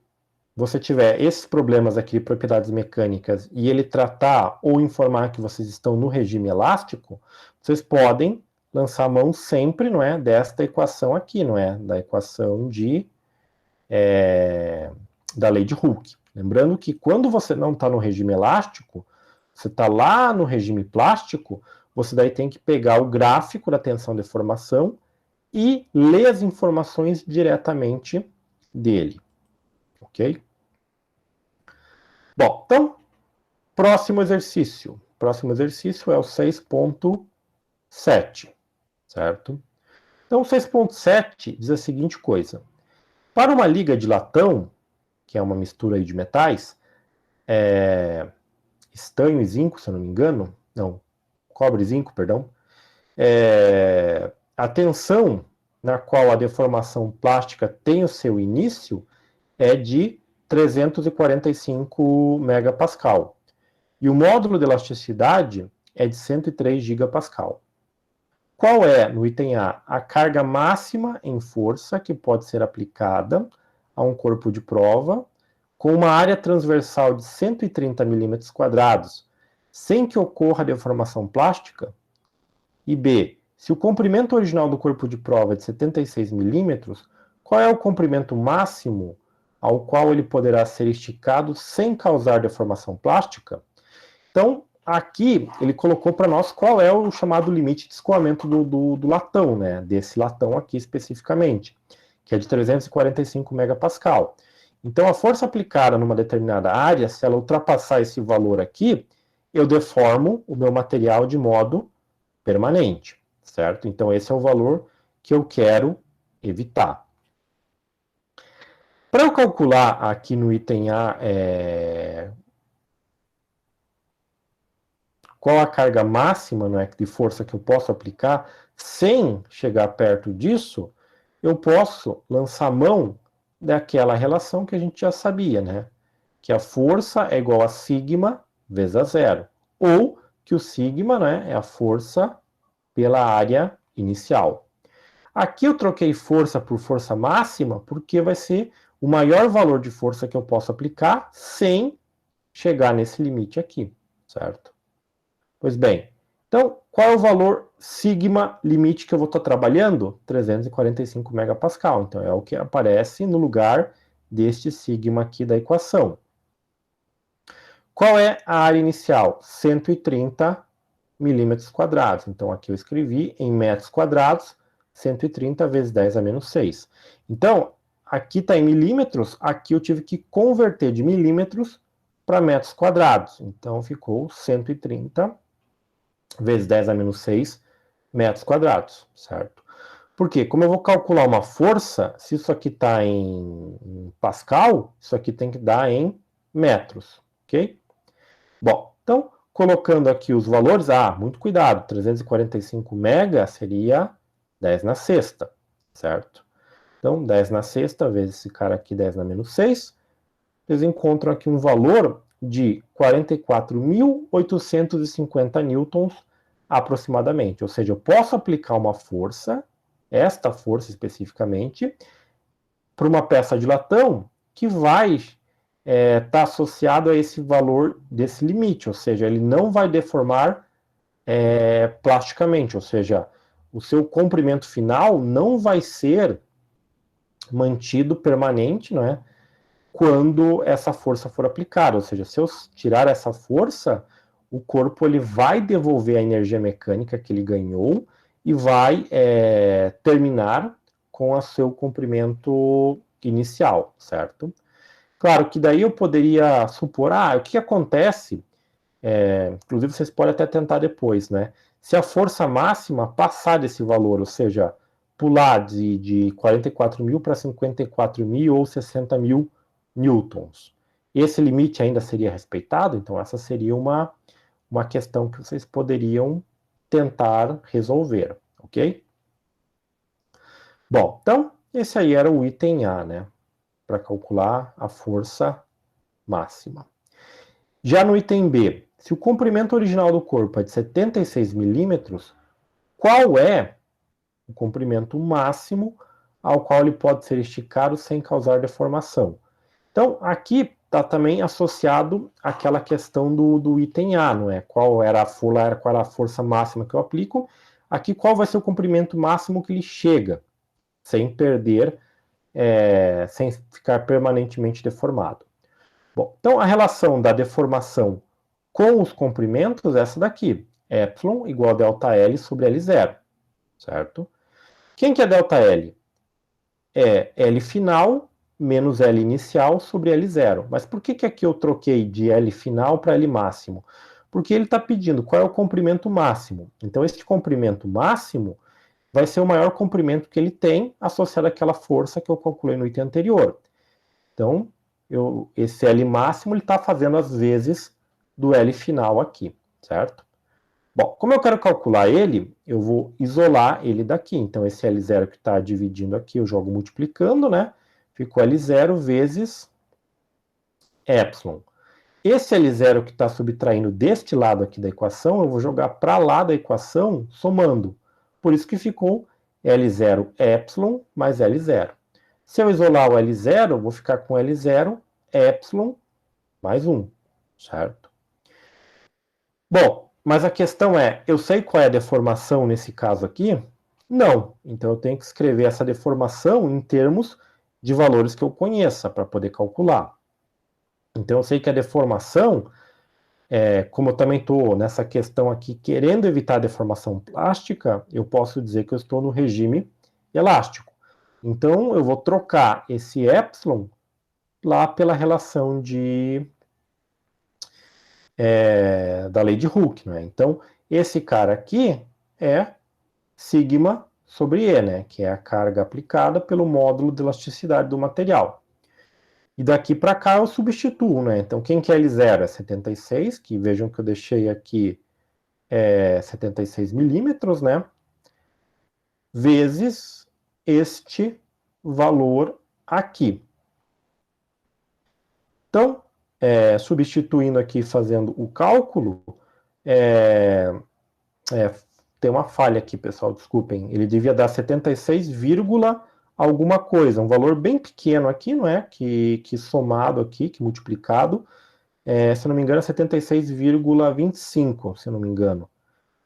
você tiver esses problemas aqui, propriedades mecânicas, e ele tratar ou informar que vocês estão no regime elástico, vocês podem lançar mão sempre, não é, desta equação aqui, não é, da equação da lei de Hooke. Lembrando que quando você não está no regime elástico, você está lá no regime plástico, você daí tem que pegar o gráfico da tensão-deformação e ler as informações diretamente dele, ok? Bom, então, próximo exercício. Próximo exercício é o 6,7, certo? Então, o 6,7 diz a seguinte coisa. Para uma liga de latão, que é uma mistura aí de metais, estanho e zinco, se eu não me engano, não, cobre e zinco, perdão, a tensão na qual a deformação plástica tem o seu início é de 345 megapascal. E o módulo de elasticidade é de 103 gigapascal. Qual é, no item A carga máxima em força que pode ser aplicada a um corpo de prova com uma área transversal de 130 milímetros quadrados, sem que ocorra deformação plástica? E B, se o comprimento original do corpo de prova é de 76 milímetros, qual é o comprimento máximo ao qual ele poderá ser esticado sem causar deformação plástica? Então, aqui ele colocou para nós qual é o chamado limite de escoamento do latão, né? Desse latão aqui especificamente, que é de 345 megapascal. Então, a força aplicada numa determinada área, se ela ultrapassar esse valor aqui, eu deformo o meu material de modo permanente, certo? Então, esse é o valor que eu quero evitar. Para eu calcular aqui no item A qual a carga máxima, não é, de força que eu posso aplicar sem chegar perto disso, eu posso lançar mão daquela relação que a gente já sabia, né? Que a força é igual a sigma vezes a zero. Ou que o sigma, né, é a força pela área inicial. Aqui eu troquei força por força máxima porque vai ser o maior valor de força que eu posso aplicar sem chegar nesse limite aqui, certo? Pois bem, então, qual é o valor sigma limite que eu vou estar trabalhando? 345 megapascal. Então, é o que aparece no lugar deste sigma aqui da equação. Qual é a área inicial? 130 milímetros quadrados. Então, aqui eu escrevi em metros quadrados, 130 vezes 10 a menos 6. Então, aqui está em milímetros, aqui eu tive que converter de milímetros para metros quadrados. Então, ficou 130 vezes 10 a menos 6 metros quadrados, certo? Porque, como eu vou calcular uma força, se isso aqui está em pascal, isso aqui tem que dar em metros, ok? Bom, então, colocando aqui os valores, muito cuidado, 345 mega seria 10 na sexta, certo? Então, 10 na sexta, vezes esse cara aqui, 10 na menos 6, eles encontram aqui um valor de 44.850 newtons aproximadamente. Ou seja, eu posso aplicar uma força, esta força especificamente, para uma peça de latão que vai estar associado a esse valor desse limite, ou seja, ele não vai deformar plasticamente, ou seja, o seu comprimento final não vai ser mantido permanente, não é? Quando essa força for aplicada, ou seja, se eu tirar essa força, o corpo ele vai devolver a energia mecânica que ele ganhou e vai terminar com o seu comprimento inicial, certo? Claro que daí eu poderia supor, o que acontece, inclusive vocês podem até tentar depois, né? Se a força máxima passar desse valor, ou seja, pular de 44 mil para 54 mil ou 60 mil newtons, esse limite ainda seria respeitado? Então essa seria uma questão que vocês poderiam tentar resolver, ok? Bom, então esse aí era o item A, né? Para calcular a força máxima. Já no item B, se o comprimento original do corpo é de 76 milímetros, qual é o comprimento máximo ao qual ele pode ser esticado sem causar deformação? Então, aqui está também associado àquela questão do item A, não é? Qual era a força máxima que eu aplico? Aqui, qual vai ser o comprimento máximo que ele chega, sem perder, sem ficar permanentemente deformado? Bom, então a relação da deformação com os comprimentos é essa daqui, epsilon igual a ΔL sobre L0, certo? Quem que é ΔL? É L final menos L inicial sobre L0. Mas por que aqui eu troquei de L final para L máximo? Porque ele está pedindo qual é o comprimento máximo. Então, esse comprimento máximo vai ser o maior comprimento que ele tem associado àquela força que eu calculei no item anterior. Então, esse L máximo está fazendo as vezes do L final aqui, certo? Bom, como eu quero calcular ele, eu vou isolar ele daqui. Então, esse L0 que está dividindo aqui, eu jogo multiplicando, né? Ficou L0 vezes epsilon. Esse L0 que está subtraindo deste lado aqui da equação, eu vou jogar para lá da equação, somando. Por isso que ficou L0 epsilon mais L0. Se eu isolar o L0, eu vou ficar com L0 epsilon mais 1, certo? Bom, mas a questão é, eu sei qual é a deformação nesse caso aqui? Não. Então eu tenho que escrever essa deformação em termos de valores que eu conheça para poder calcular. Então eu sei que a deformação, como eu também estou nessa questão aqui querendo evitar a deformação plástica, eu posso dizer que eu estou no regime elástico. Então eu vou trocar esse epsilon lá pela relação da lei de Hooke, né? Então, esse cara aqui é sigma sobre E, né? Que é a carga aplicada pelo módulo de elasticidade do material. E daqui para cá eu substituo, né? Então, quem que é L0? É 76, que vejam que eu deixei aqui 76 milímetros, né? Vezes este valor aqui. Então, substituindo aqui, fazendo o cálculo, tem uma falha aqui, pessoal, desculpem. Ele devia dar 76, alguma coisa, um valor bem pequeno aqui, não é? Que somado aqui, que multiplicado, se eu não me engano, é 76,25, se eu não me engano.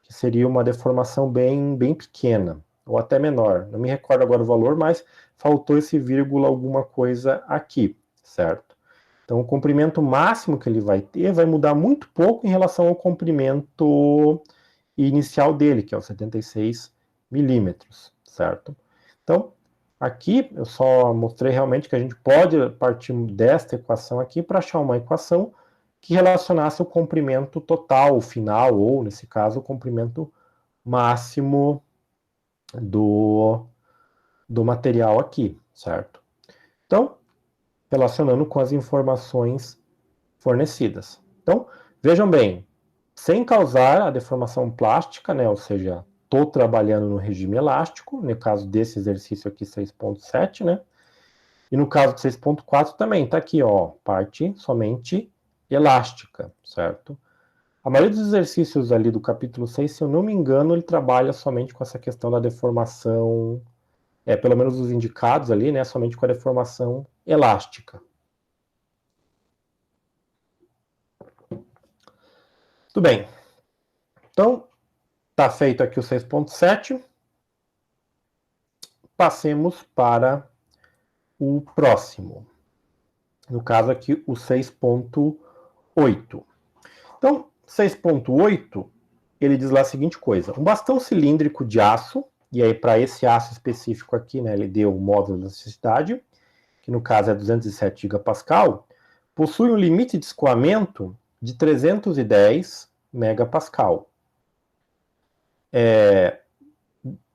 Que seria uma deformação bem pequena, ou até menor. Não me recordo agora o valor, mas faltou esse vírgula alguma coisa aqui, certo? Então, o comprimento máximo que ele vai ter vai mudar muito pouco em relação ao comprimento inicial dele, que é o 76 milímetros, certo? Então, aqui eu só mostrei realmente que a gente pode partir desta equação aqui para achar uma equação que relacionasse o comprimento total, o final, ou, nesse caso, o comprimento máximo do material aqui, certo? Então, relacionando com as informações fornecidas. Então, Vejam bem, sem causar a deformação plástica, né, ou seja, estou trabalhando no regime elástico, no caso desse exercício aqui 6.7, né, e no caso de 6.4 também, está aqui, ó, parte somente elástica, certo? A maioria dos exercícios ali do capítulo 6, se eu não me engano, ele trabalha somente com essa questão da deformação, pelo menos os indicados ali, né, somente com a deformação elástica. Tudo bem. Então, está feito aqui o 6.7. Passemos para o próximo. No caso aqui, o 6.8. Então, 6.8, ele diz lá a seguinte coisa. Um bastão cilíndrico de aço, e aí para esse aço específico aqui, né, ele deu o módulo de elasticidade, que no caso é 207 gigapascal, possui um limite de escoamento de 310 megapascal.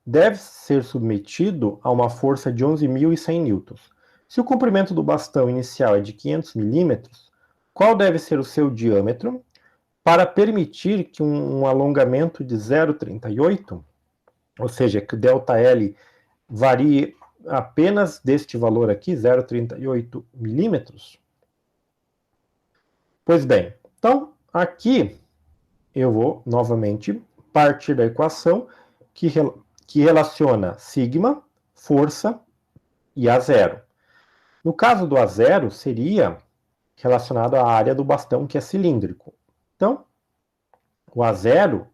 Deve ser submetido a uma força de 11.100 newtons. Se o comprimento do bastão inicial é de 500 milímetros, qual deve ser o seu diâmetro para permitir que um alongamento de 0,38, ou seja, que o ΔL varie apenas deste valor aqui, 0,38 milímetros? Pois bem, então aqui eu vou novamente partir da equação que relaciona sigma, força e A0. No caso do A0, seria relacionado à área do bastão, que é cilíndrico. Então, o A0,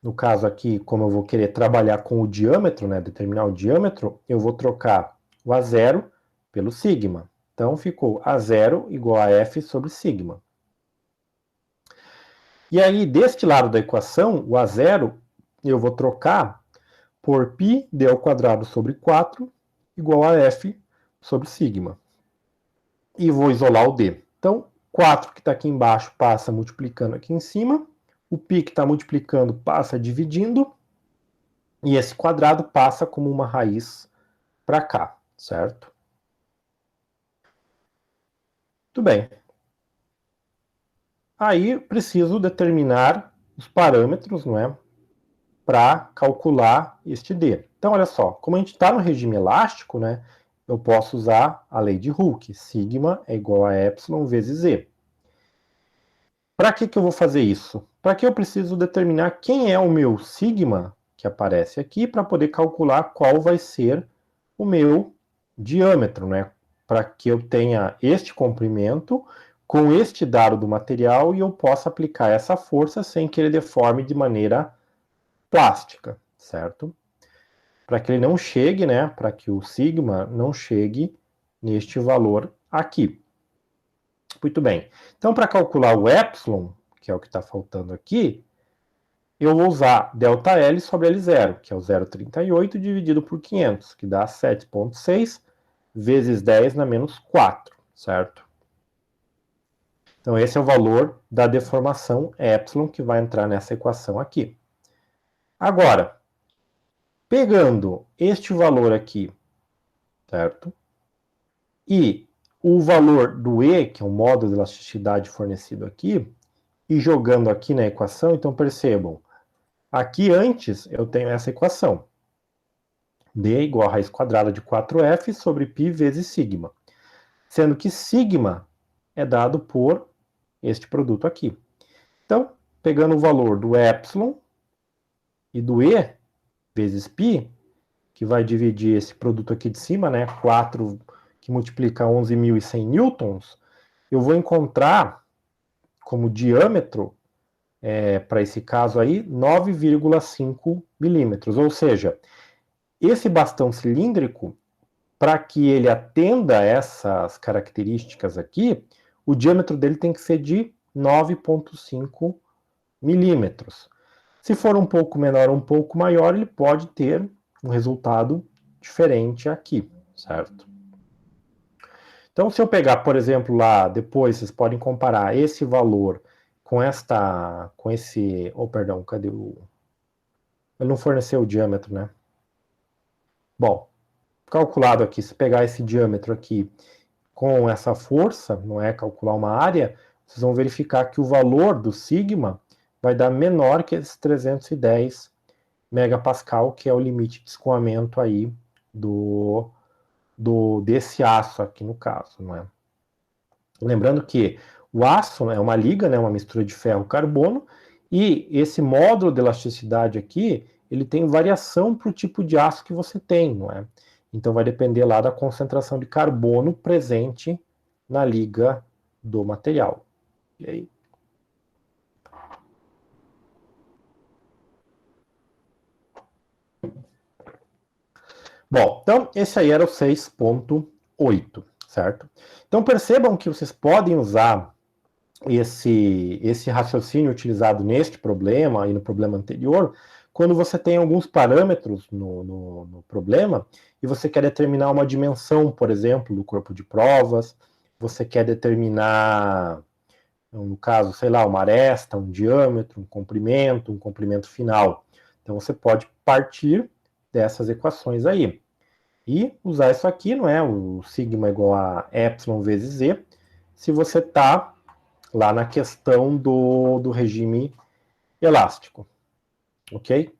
no caso aqui, como eu vou querer trabalhar com o diâmetro, né, determinar o diâmetro, eu vou trocar o A0 pelo sigma. Então, ficou A0 igual a F sobre sigma. E aí, deste lado da equação, o A0, eu vou trocar por πd ao quadrado sobre 4 igual a F sobre sigma. E vou isolar o D. Então, 4 que está aqui embaixo passa multiplicando aqui em cima. O π que está multiplicando passa dividindo. E esse quadrado passa como uma raiz para cá, certo? Muito bem. Aí preciso determinar os parâmetros, não é? Para calcular este D. Então, olha só, como a gente está no regime elástico, né? Eu posso usar a lei de Hooke. Sigma é igual a epsilon vezes E. Para que eu vou fazer isso? Para que eu preciso determinar quem é o meu sigma, que aparece aqui, para poder calcular qual vai ser o meu diâmetro, né? Para que eu tenha este comprimento com este dado do material e eu possa aplicar essa força sem que ele deforme de maneira plástica, certo? Para que ele não chegue, né? Para que o sigma não chegue neste valor aqui. Muito bem. Então, para calcular o epsilon, que é o que está faltando aqui, eu vou usar ΔL sobre L0, que é o 0,38 dividido por 500, que dá 7,6 vezes 10 na menos 4, certo? Então, esse é o valor da deformação epsilon que vai entrar nessa equação aqui. Agora, pegando este valor aqui, certo? E o valor do E, que é o módulo de elasticidade fornecido aqui, e jogando aqui na equação, então percebam, aqui antes eu tenho essa equação. D igual a raiz quadrada de 4F sobre π vezes sigma. Sendo que sigma é dado por este produto aqui. Então, pegando o valor do epsilon e do E vezes π, que vai dividir esse produto aqui de cima, né, 4 que multiplica 11.100 newtons, eu vou encontrar como diâmetro, para esse caso aí, 9,5 milímetros. Ou seja, esse bastão cilíndrico, para que ele atenda essas características aqui, o diâmetro dele tem que ser de 9,5 milímetros. Se for um pouco menor ou um pouco maior, ele pode ter um resultado diferente aqui, certo? Então, se eu pegar, por exemplo, lá, depois vocês podem comparar esse valor com esse, perdão, cadê o... Ele não forneceu o diâmetro, né? Bom, calculado aqui, se pegar esse diâmetro aqui com essa força, não é calcular uma área, vocês vão verificar que o valor do sigma vai dar menor que esses 310 megapascal, que é o limite de escoamento aí desse aço aqui no caso, não é? Lembrando que o aço é uma liga, né, uma mistura de ferro-carbono, e esse módulo de elasticidade aqui, ele tem variação para o tipo de aço que você tem, não é? Então vai depender lá da concentração de carbono presente na liga do material. E aí? Bom, então esse aí era o 6.8, certo? Então percebam que vocês podem usar esse raciocínio utilizado neste problema e no problema anterior, quando você tem alguns parâmetros no problema e você quer determinar uma dimensão, por exemplo, do corpo de provas, você quer determinar, no caso, sei lá, uma aresta, um diâmetro, um comprimento final. Então você pode partir dessas equações aí. E usar isso aqui, não é? O sigma igual a epsilon vezes z, se você está lá na questão do regime elástico, ok?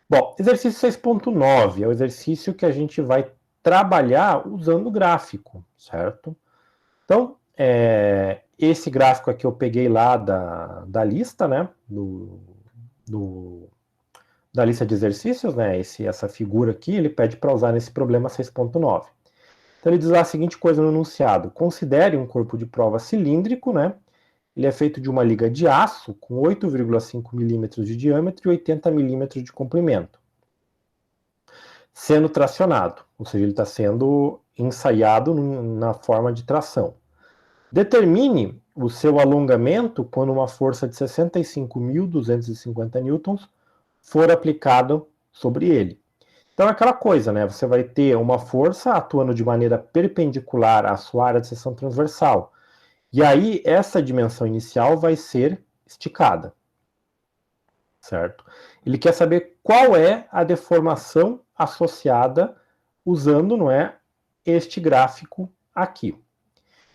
Bom, exercício 6.9 é o exercício que a gente vai trabalhar usando o gráfico, certo? Então, esse gráfico aqui eu peguei lá da lista, né? Da lista de exercícios, né? Essa figura aqui, ele pede para usar nesse problema 6.9. Então ele diz lá a seguinte coisa no enunciado: considere um corpo de prova cilíndrico, né? Ele é feito de uma liga de aço com 8,5 milímetros de diâmetro e 80 milímetros de comprimento, sendo tracionado, ou seja, ele está sendo ensaiado na forma de tração. Determine o seu alongamento quando uma força de 65.250 newtons for aplicada sobre ele. Então é aquela coisa, né? Você vai ter uma força atuando de maneira perpendicular à sua área de seção transversal. E aí essa dimensão inicial vai ser esticada, certo? Ele quer saber qual é a deformação associada usando, não é, este gráfico aqui.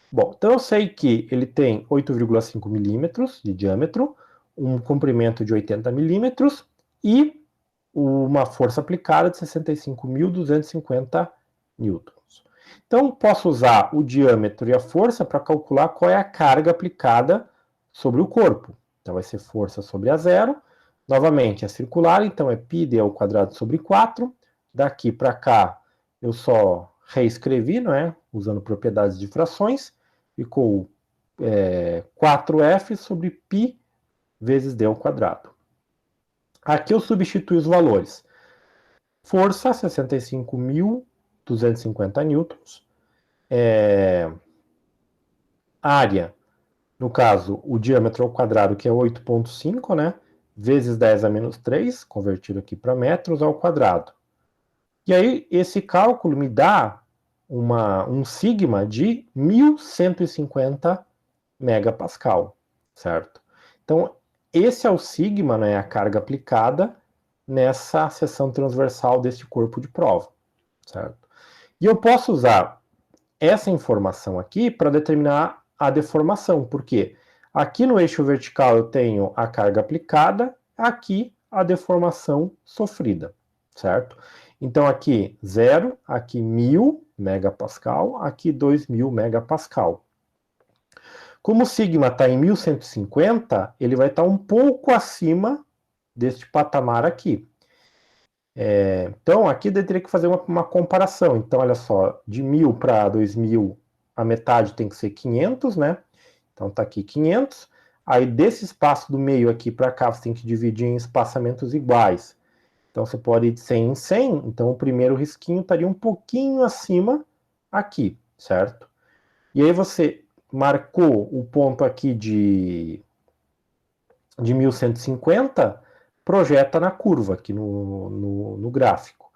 Bom, então eu sei que ele tem 8,5 milímetros de diâmetro, um comprimento de 80 milímetros e uma força aplicada de 65.250 newtons. Então, posso usar o diâmetro e a força para calcular qual é a carga aplicada sobre o corpo. Então, vai ser força sobre a zero. Novamente, é circular, então é πd ao quadrado sobre 4. Daqui para cá, eu só reescrevi, não é? Usando propriedades de frações. Ficou 4f sobre π vezes d ao quadrado. Aqui eu substituo os valores. Força, 65.250 newtons. Área, no caso, o diâmetro ao quadrado, que é 8,5, né? Vezes 10 a menos 3, convertido aqui para metros ao quadrado. E aí, esse cálculo me dá um sigma de 1.150 megapascal, certo? Então, esse é o sigma, né, a carga aplicada nessa seção transversal deste corpo de prova, certo? E eu posso usar essa informação aqui para determinar a deformação, porque aqui no eixo vertical eu tenho a carga aplicada, aqui a deformação sofrida, certo? Então aqui 0, aqui 1.000 megapascal, aqui 2.000 megapascal. Como o sigma está em 1.150, ele vai estar um pouco acima deste patamar aqui. Então, aqui eu teria que fazer uma comparação. Então, olha só, de 1.000 para 2.000, a metade tem que ser 500, né? Então, está aqui 500. Aí, desse espaço do meio aqui para cá, você tem que dividir em espaçamentos iguais. Então, você pode ir de 100 em 100. Então, o primeiro risquinho estaria um pouquinho acima aqui, certo? E aí, você marcou o ponto aqui de 1.150, projeta na curva, aqui no gráfico.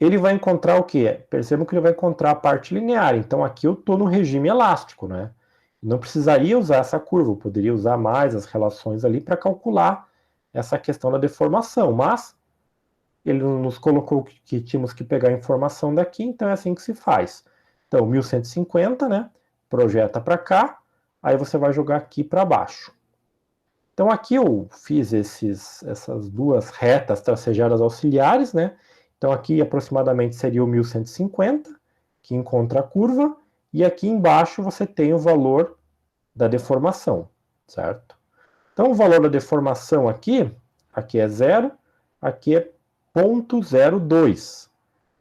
Ele vai encontrar o quê? Percebam que ele vai encontrar a parte linear. Então aqui eu estou no regime elástico, né? Não precisaria usar essa curva, eu poderia usar mais as relações ali para calcular essa questão da deformação, mas ele nos colocou que tínhamos que pegar a informação daqui, então é assim que se faz. Então, 1.150, né? Projeta para cá, aí você vai jogar aqui para baixo. Então aqui eu fiz essas duas retas tracejadas auxiliares, né? Então aqui aproximadamente seria o 1150, que encontra a curva, e aqui embaixo você tem o valor da deformação, certo? Então o valor da deformação aqui é 0, aqui é 0,02.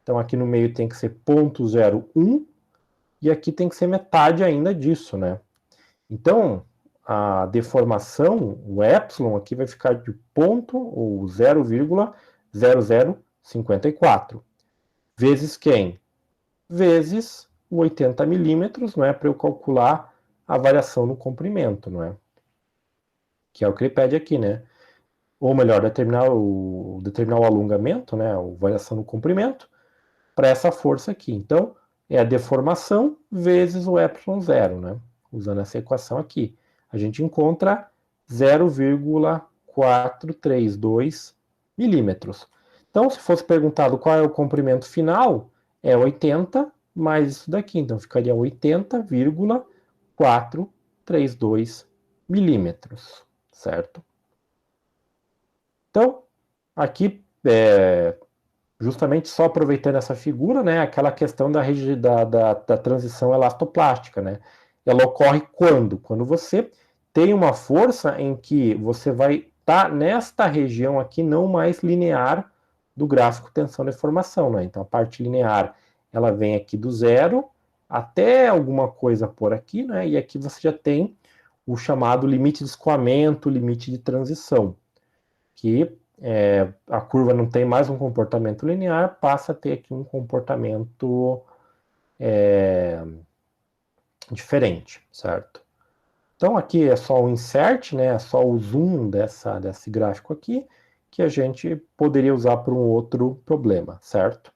Então aqui no meio tem que ser 0,01, e aqui tem que ser metade ainda disso, né? Então, a deformação, o epsilon aqui vai ficar de ponto, ou 0,0054. Vezes quem? Vezes o 80 milímetros, não é? Para eu calcular a variação no comprimento, não é? Que é o que ele pede aqui, né? Ou melhor, determinar o alongamento, né? A variação no comprimento, para essa força aqui. Então, é a deformação vezes o epsilon zero, né? Usando essa equação aqui. A gente encontra 0,432 milímetros. Então, se fosse perguntado qual é o comprimento final, é 80 mais isso daqui. Então, ficaria 80,432 milímetros, certo? Então, aqui, justamente só aproveitando essa figura, né, aquela questão da transição elastoplástica, né? Ela ocorre quando? Quando você tem uma força em que você vai estar nesta região aqui não mais linear do gráfico tensão-deformação, né? Então a parte linear, ela vem aqui do zero até alguma coisa por aqui, né? E aqui você já tem o chamado limite de escoamento, limite de transição, que a curva não tem mais um comportamento linear, passa a ter aqui um comportamento diferente, certo? Então aqui é só o insert, né? É só o zoom desse gráfico aqui, que a gente poderia usar para um outro problema, certo?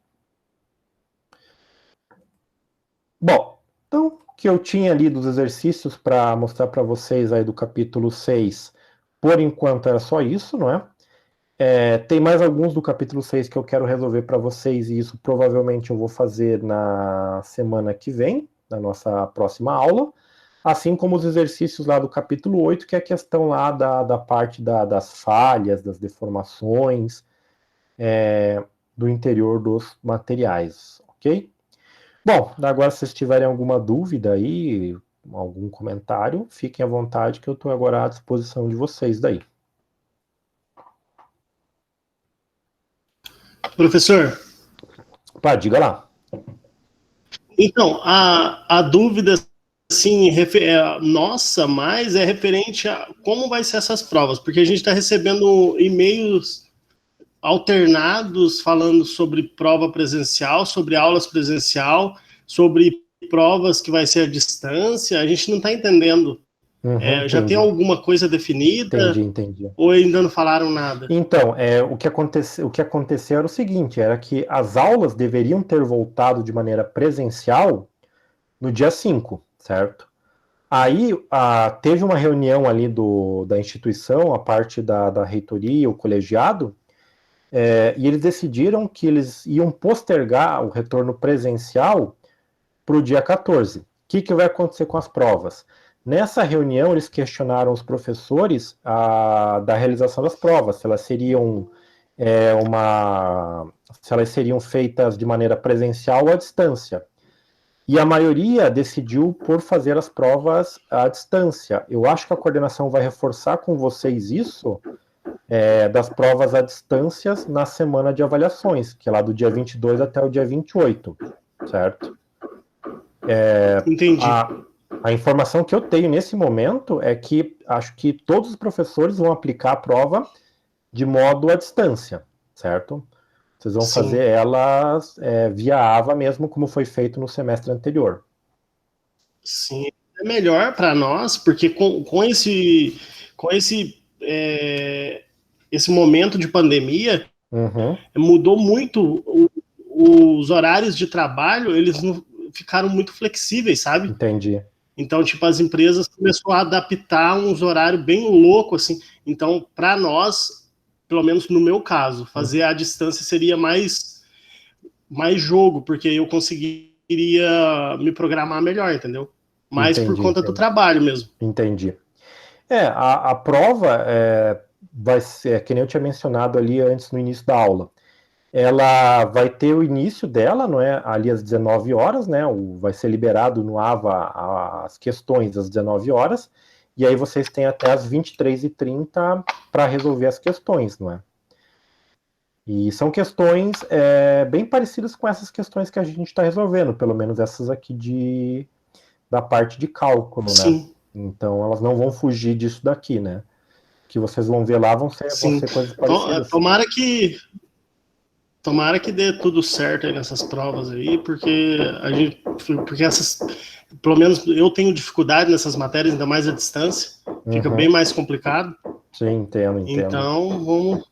Bom, então o que eu tinha ali dos exercícios para mostrar para vocês aí do capítulo 6, por enquanto era só isso, não é? Tem mais alguns do capítulo 6 que eu quero resolver para vocês, e isso provavelmente eu vou fazer na semana que vem, na nossa próxima aula, assim como os exercícios lá do capítulo 8, que é a questão lá da parte das falhas, das deformações do interior dos materiais, ok? Bom, agora se vocês tiverem alguma dúvida aí, algum comentário, fiquem à vontade que eu estou agora à disposição de vocês daí. Professor? Pá, diga lá. Então, a dúvida, assim, nossa, mas é referente a como vai ser essas provas, porque a gente está recebendo e-mails alternados falando sobre prova presencial, sobre aulas presencial, sobre provas que vai ser à distância, a gente não está entendendo. Já tem alguma coisa definida? Entendi. Ou ainda não falaram nada? Então, o que aconteceu era o seguinte, era que as aulas deveriam ter voltado de maneira presencial no dia 5, certo? Aí teve uma reunião ali da instituição, a parte da reitoria, o colegiado, e eles decidiram que eles iam postergar o retorno presencial para o dia 14. O que vai acontecer com as provas? Nessa reunião, eles questionaram os professores da realização das provas, se elas seriam se elas seriam feitas de maneira presencial ou à distância. E a maioria decidiu por fazer as provas à distância. Eu acho que a coordenação vai reforçar com vocês isso, das provas à distância na semana de avaliações, que é lá do dia 22 até o dia 28, certo? Entendi. A informação que eu tenho nesse momento é que acho que todos os professores vão aplicar a prova de modo à distância, certo? Vocês vão fazer elas via AVA mesmo, como foi feito no semestre anterior. Sim, é melhor para nós, porque com esse momento de pandemia, mudou muito os horários de trabalho, eles não ficaram muito flexíveis, sabe? Entendi. Então, tipo, as empresas começaram a adaptar uns horários bem loucos, assim. Então, para nós, pelo menos no meu caso, fazer à distância seria mais jogo, porque eu conseguiria me programar melhor, entendeu? mais por Entendi, conta do entendi. trabalho mesmo. Entendi. A prova vai ser, que nem eu tinha mencionado ali antes no início da aula. Ela vai ter o início dela, não é? Ali às 19 horas, né? Vai ser liberado no AVA as questões às 19 horas, e aí vocês têm até as 23h30 para resolver as questões, não é? E são questões bem parecidas com essas questões que a gente está resolvendo, pelo menos essas aqui da parte de cálculo, né? Sim, Então elas não vão fugir disso daqui, né? Que vocês vão ver lá vão sim. ser coisas parecidas. Tomara que dê tudo certo aí nessas provas aí, porque essas, pelo menos eu tenho dificuldade nessas matérias, ainda mais à distância, fica bem Uhum. mais complicado. Sim, entendo. Então, vamos.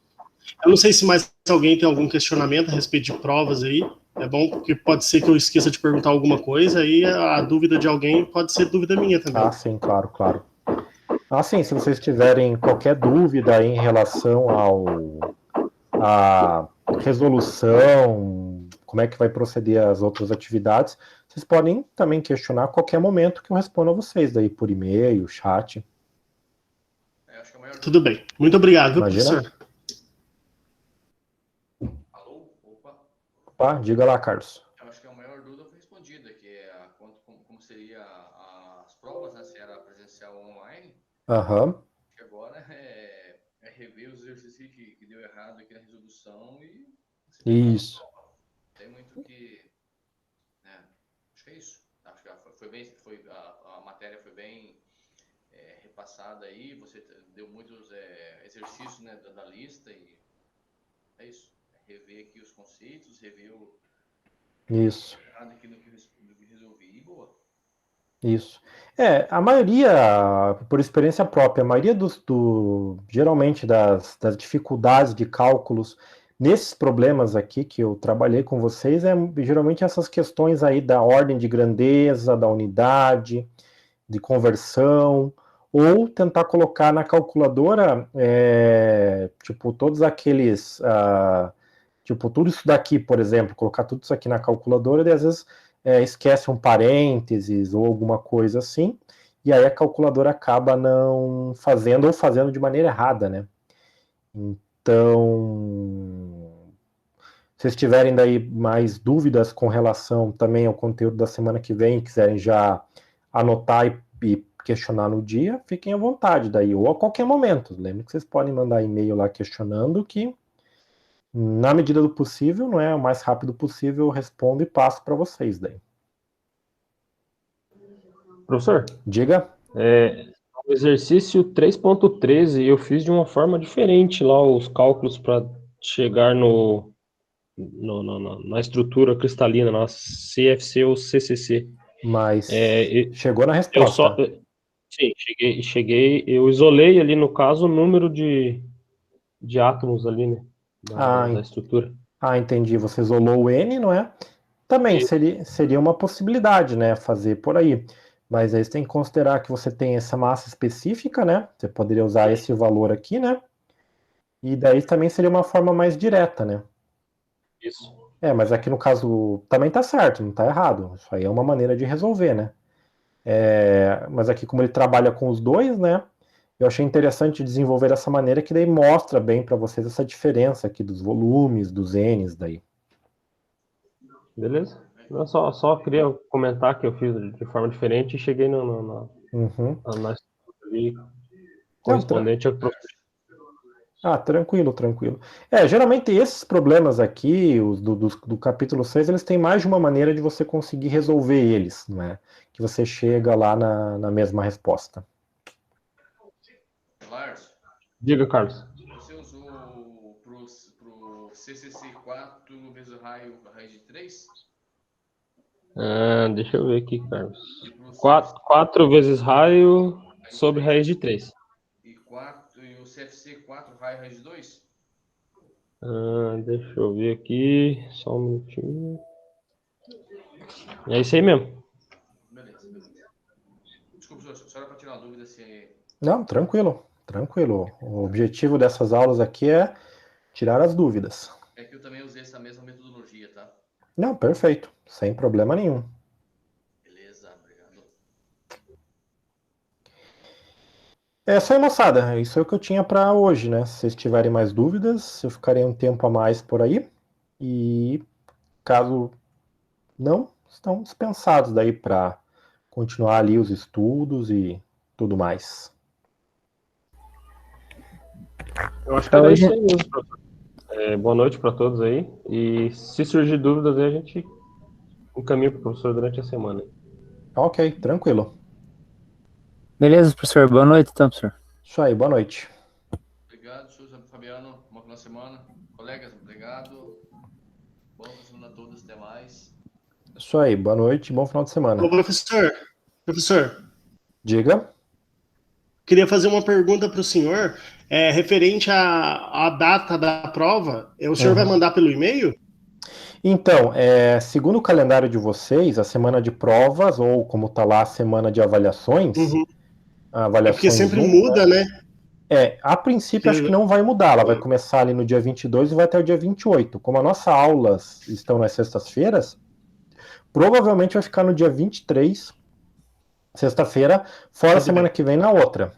Eu não sei se mais alguém tem algum questionamento a respeito de provas aí. É bom porque pode ser que eu esqueça de perguntar alguma coisa e a dúvida de alguém pode ser dúvida minha também. Ah, sim, claro, claro. Ah, sim, se vocês tiverem qualquer dúvida em relação à resolução, como é que vai proceder as outras atividades, vocês podem também questionar a qualquer momento que eu respondo a vocês daí por e-mail, chat. Tudo bem. Muito obrigado, viu, Imagina? professor? Alô? Opa. Opa, diga lá, Carlos. Eu acho que a maior dúvida foi respondida, que é como seria as provas, né? Se era presencial ou online. Aham. Que agora é rever os exercícios que deu errado aqui na resolução e se preparar. Isso. Tem muito que, né? Acho que é isso. Acho que foi bem, a matéria foi bem repassada aí. Você deu muitos exercícios, né, da lista e é isso. Rever aqui os conceitos, rever o Isso. errado aqui do que resolvi. E boa. Isso. A maioria, por experiência própria, a maioria geralmente das dificuldades de cálculos nesses problemas aqui que eu trabalhei com vocês, geralmente essas questões aí da ordem de grandeza, da unidade, de conversão, ou tentar colocar na calculadora, tipo, todos aqueles, tipo, tudo isso daqui, por exemplo, colocar tudo isso aqui na calculadora e às vezes esquece um parênteses ou alguma coisa assim, e aí a calculadora acaba não fazendo ou fazendo de maneira errada, né? Então, se vocês tiverem daí mais dúvidas com relação também ao conteúdo da semana que vem, quiserem já anotar e questionar no dia, fiquem à vontade daí, ou a qualquer momento. Lembre que vocês podem mandar e-mail lá questionando que, na medida do possível, não é o mais rápido possível, eu respondo e passo para vocês daí. Professor, Diga. o exercício 3.13 eu fiz de uma forma diferente lá os cálculos para chegar na estrutura cristalina, na CFC ou CCC. Mas chegou na Eu resposta. sim, cheguei, eu isolei ali no caso o número de átomos ali, né, da estrutura. Entendi. Você isolou o N, não é? Também E- seria uma possibilidade, né? Fazer por aí. Mas aí você tem que considerar que você tem essa massa específica, né? Você poderia usar esse valor aqui, né? E daí também seria uma forma mais direta, né? Isso. Mas aqui no caso também tá certo, não tá errado. Isso aí é uma maneira de resolver, né? Mas aqui, como ele trabalha com os dois, né? Eu achei interessante desenvolver dessa maneira que daí mostra bem para vocês essa diferença aqui dos volumes, dos N's daí. Beleza? Eu só queria comentar que eu fiz de forma diferente e cheguei na Uhum. estrutura ali Não, correspondente ao tranquilo, tranquilo. Geralmente esses problemas aqui, os do capítulo 6, eles têm mais de uma maneira de você conseguir resolver eles, né? Que você chega lá na mesma resposta. Lars, Diga, Carlos. você usou pro CCC4 vezes o raio raiz de 3? Deixa eu ver aqui, Carlos. E pro 4 vezes raio sobre raiz de 3. E o CFC4 raio raiz de 2? Deixa eu ver aqui. Só um minutinho. É isso aí mesmo. Beleza. Desculpa, professor, só era para tirar uma dúvida se... Não, tranquilo, tranquilo. O objetivo dessas aulas aqui é tirar as dúvidas. É que eu também usei essa mesma metodologia, tá? Não, perfeito, sem problema nenhum. Beleza, obrigado. É só aí, moçada. Isso é o que eu tinha para hoje, né? Se vocês tiverem mais dúvidas, eu ficarei um tempo a mais por aí. E caso não, estão dispensados daí para continuar ali os estudos e tudo mais. Eu acho que era isso aí mesmo, professor. Boa noite para todos aí. E se surgir dúvidas, aí a gente encaminha para o professor durante a semana. Ok, tranquilo. Beleza, professor. Boa noite, então, professor. Isso aí, boa noite. Obrigado, Susan, Fabiano. Uma boa semana. Colegas, obrigado. Bom semana a todos, até mais. Isso aí, boa noite e bom final de semana. Ô, professor, Diga. queria fazer uma pergunta para o senhor, referente à data da prova. O senhor vai mandar pelo e-mail? Então, segundo o calendário de vocês, a semana de provas, ou como está lá, a semana de avaliações, Uhum. É porque avaliações sempre 1, muda, né? a princípio acho que não vai mudar, ela vai começar ali no dia 22 e vai até o dia 28. Como as nossas aulas estão nas sextas-feiras, provavelmente vai ficar no dia 23, sexta-feira, fora a Tudo semana bem. que vem na outra.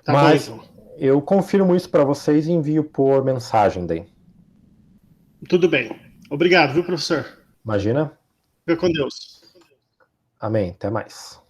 Tá Mas bom, então. eu confirmo isso para vocês e envio por mensagem daí. Tudo bem. Obrigado, viu, professor? Imagina? Fica com Deus. Amém. Até mais.